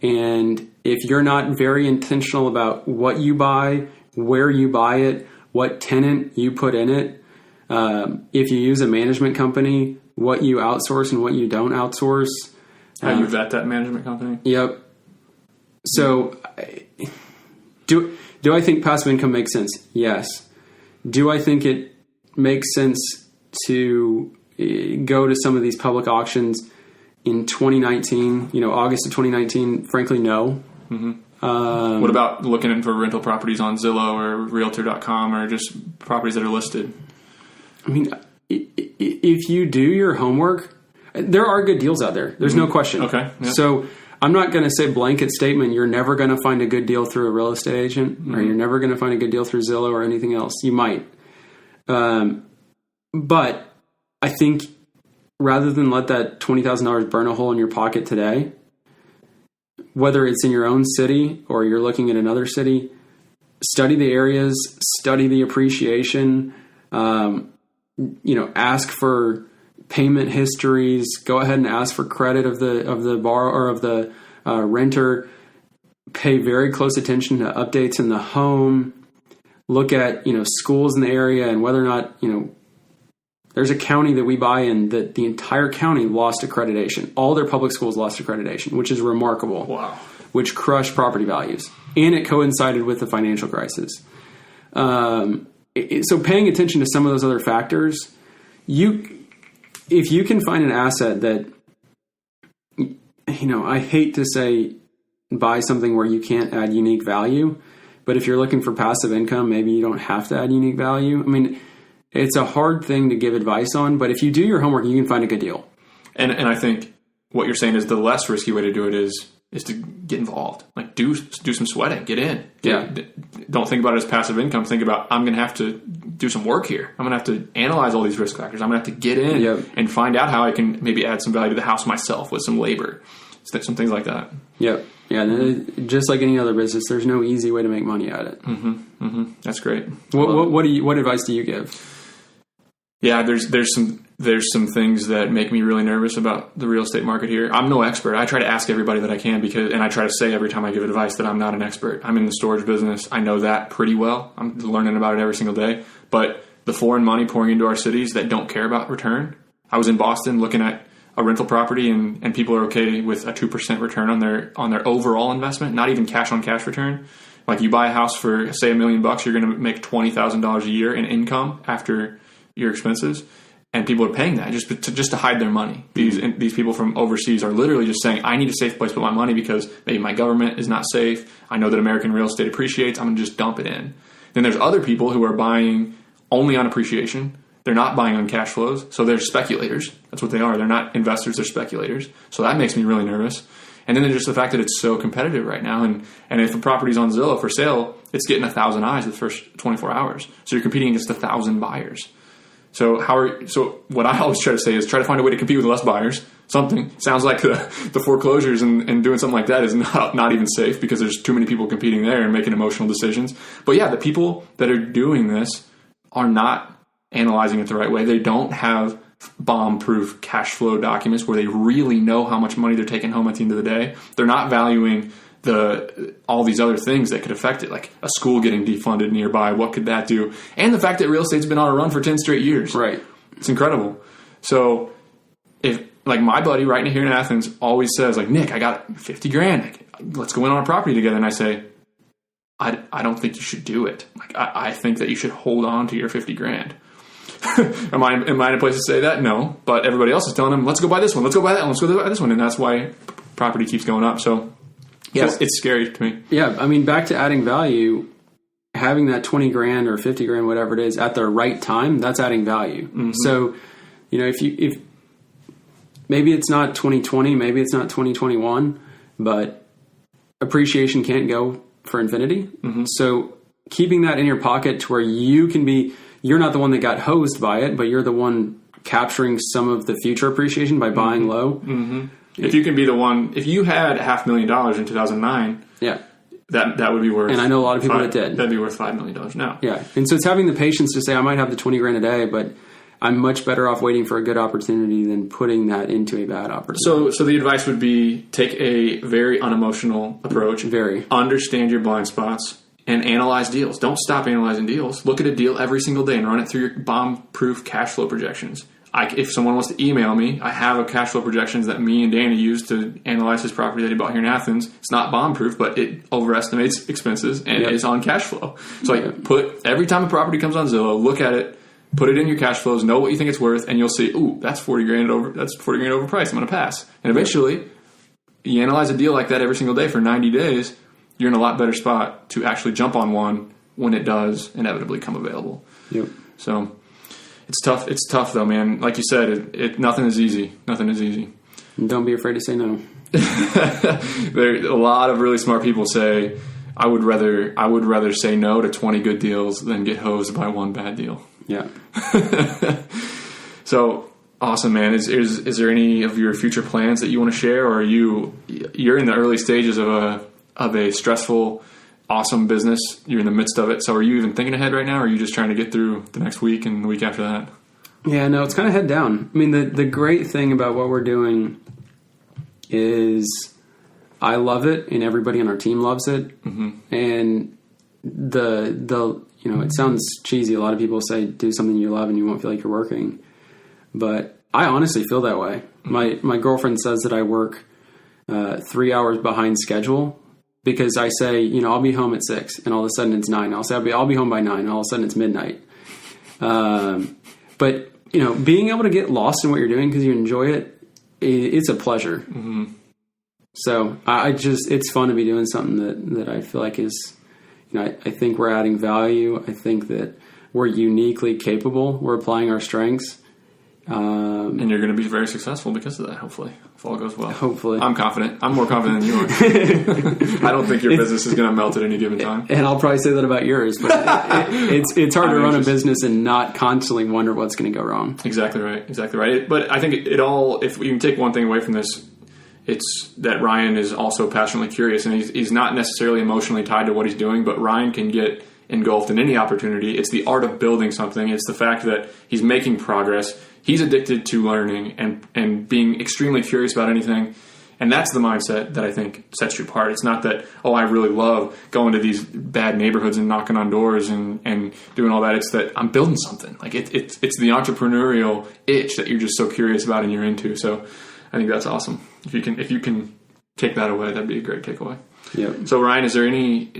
And if you're not very intentional about what you buy, where you buy it, what tenant you put in it, if you use a management company, what you outsource and what you don't outsource. How you vet that management company? Yep. So, do I think passive income makes sense? Yes. Do I think it makes sense to go to some of these public auctions in 2019, August of 2019? Frankly, no. What about looking for rental properties on Zillow or Realtor.com or just properties that are listed? I mean, if you do your homework, there are good deals out there. There's no question. Okay. Yeah. So I'm not going to say blanket statement, you're never going to find a good deal through a real estate agent, or you're never going to find a good deal through Zillow or anything else. You might. But I think rather than let that $20,000 burn a hole in your pocket today, whether it's in your own city or you're looking at another city, study the areas, study the appreciation, ask for payment histories, go ahead and ask for credit of the borrower or of the renter, pay very close attention to updates in the home, look at, schools in the area and whether or not, there's a county that we buy in that the entire county lost accreditation. All their public schools lost accreditation, which is remarkable. Wow. Which crushed property values. And it coincided with the financial crisis. So paying attention to some of those other factors, if you can find an asset that, I hate to say buy something where you can't add unique value, but if you're looking for passive income, maybe you don't have to add unique value. I mean, it's a hard thing to give advice on, but if you do your homework, you can find a good deal. And I think what you're saying is the less risky way to do it is to get involved. Like do some sweating, get in. Don't think about it as passive income. Think about, I'm going to have to do some work here. I'm going to have to analyze all these risk factors. I'm going to have to get in and find out how I can maybe add some value to the house myself with some labor, some things like that. Yep. Yeah. Just like any other business, there's no easy way to make money at it. Mm-hmm. Mm-hmm. That's great. What advice do you give? Yeah, there's some things that make me really nervous about the real estate market here. I'm no expert. I try to ask everybody that I can and I try to say every time I give advice that I'm not an expert. I'm in the storage business. I know that pretty well. I'm learning about it every single day. But the foreign money pouring into our cities that don't care about return. I was in Boston looking at a rental property and people are okay with a 2% return on their overall investment, not even cash on cash return. Like you buy a house for say $1 million, you're going to make $20,000 a year in income after your expenses, and people are paying that just to hide their money. These people from overseas are literally just saying, I need a safe place to put my money because maybe my government is not safe. I know that American real estate appreciates. I'm going to just dump it in. Then there's other people who are buying only on appreciation. They're not buying on cash flows, so they're speculators. That's what they are. They're not investors, they're speculators. So that makes me really nervous. And then there's just the fact that it's so competitive right now. And if a property's on Zillow for sale, it's getting 1,000 eyes the first 24 hours. So you're competing against 1,000 buyers. So what I always try to say is try to find a way to compete with less buyers. Something sounds like the foreclosures and doing something like that is not even safe because there's too many people competing there and making emotional decisions. But yeah, the people that are doing this are not analyzing it the right way. They don't have bomb-proof cash flow documents where they really know how much money they're taking home at the end of the day. They're not valuing all these other things that could affect it, like a school getting defunded nearby. What could that do? And the fact that real estate's been on a run for 10 straight years. Right. It's incredible. So if like my buddy right here in Athens always says like, Nick, I got 50 grand. Let's go in on a property together. And I say, I don't think you should do it. Like I think that you should hold on to your 50 grand. Am I in a place to say that? No. But everybody else is telling him, let's go buy this one. Let's go buy that one. Let's go buy this one. And that's why property keeps going up. So yeah, it's scary to me. Yeah, I mean, back to adding value, having that 20 grand or 50 grand, whatever it is, at the right time, that's adding value. Mm-hmm. So, if maybe it's not 2020, maybe it's not 2021, but appreciation can't go for infinity. Mm-hmm. So keeping that in your pocket to where you can be, you're not the one that got hosed by it, but you're the one capturing some of the future appreciation by buying low. Mm-hmm. If you can be the one, if you had $500,000 in 2009, that would be worth. And I know a lot of people that did. That'd be worth $5 million now. Yeah, and so it's having the patience to say, I might have the 20 grand a day, but I'm much better off waiting for a good opportunity than putting that into a bad opportunity. So the advice would be take a very unemotional approach. Understand your blind spots and analyze deals. Don't stop analyzing deals. Look at a deal every single day and run it through your bomb-proof cash flow projections. If someone wants to email me, I have a cash flow projections that me and Danny use to analyze his property that he bought here in Athens. It's not bomb-proof, but it overestimates expenses and it's on cash flow. So put every time a property comes on Zillow, look at it, put it in your cash flows, know what you think it's worth, and you'll see, ooh, that's 40 grand overpriced. I'm going to pass. And eventually, you analyze a deal like that every single day for 90 days, you're in a lot better spot to actually jump on one when it does inevitably come available. Yep. So it's tough. It's tough though, man. Like you said, nothing is easy. Nothing is easy. And don't be afraid to say no. There, a lot of really smart people say, I would rather say no to 20 good deals than get hosed by one bad deal. Yeah. So awesome, man. Is there any of your future plans that you want to share, or you're in the early stages of a stressful, awesome business? You're in the midst of it. So are you even thinking ahead right now, or are you just trying to get through the next week and the week after that? Yeah, no, it's kind of head down. I mean, the great thing about what we're doing is I love it, and everybody on our team loves it. And the it sounds cheesy. A lot of people say do something you love and you won't feel like you're working, but I honestly feel that way. My girlfriend says that I work 3 hours behind schedule because I say, I'll be home at 6, and all of a sudden it's 9. I'll say I'll be home by 9, and all of a sudden it's midnight. But being able to get lost in what you're doing because you enjoy it, it's a pleasure. So it's fun to be doing something that I feel like is, I think we're adding value. I think that we're uniquely capable. We're applying our strengths. And you're going to be very successful because of that, hopefully, if all goes well. Hopefully. I'm confident. I'm more confident than you are. I don't think your business is going to melt at any given time. And I'll probably say that about yours, but it's hard to run a business and not constantly wonder what's going to go wrong. Exactly right. But I think it all, if you can take one thing away from this, it's that Ryan is also passionately curious, and he's not necessarily emotionally tied to what he's doing, but Ryan can get engulfed in any opportunity. It's the art of building something. It's the fact that he's making progress. He's addicted to learning and being extremely curious about anything. And that's the mindset that I think sets you apart. It's not that, I really love going to these bad neighborhoods and knocking on doors and doing all that. It's that I'm building something. Like it's the entrepreneurial itch that you're just so curious about and you're into. So I think that's awesome. If you can take that away, that'd be a great takeaway. Yep. So Ryan, is there any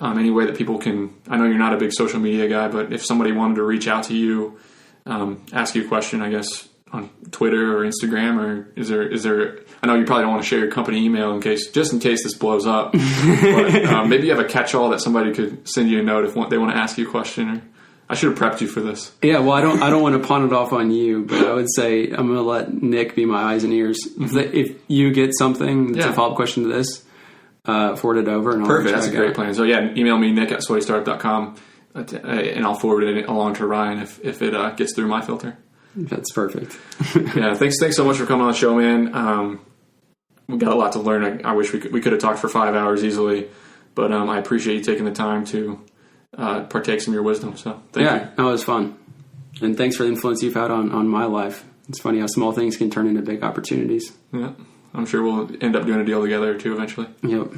way that people can, I know you're not a big social media guy, but if somebody wanted to reach out to you, ask you a question, I guess, on Twitter or Instagram, or is there, I know you probably don't want to share your company email just in case this blows up, but maybe you have a catch-all that somebody could send you a note if they want to ask you a question, or I should have prepped you for this. Yeah, well, I don't want to pawn it off on you, but I would say I'm going to let Nick be my eyes and ears. If you get something that's a follow-up question to this, forward it over. And Perfect, that's a great plan. So email me, nick@sweatystartup.com. And I'll forward it along to Ryan if it gets through my filter. That's perfect. Thanks so much for coming on the show, man. We got a lot to learn. I wish we could have talked for 5 hours easily, but I appreciate you taking the time to partake some of your wisdom. So thank you. That was fun, and thanks for the influence you've had on my life. It's funny how small things can turn into big opportunities. Yeah, I'm sure we'll end up doing a deal together too eventually. Yep.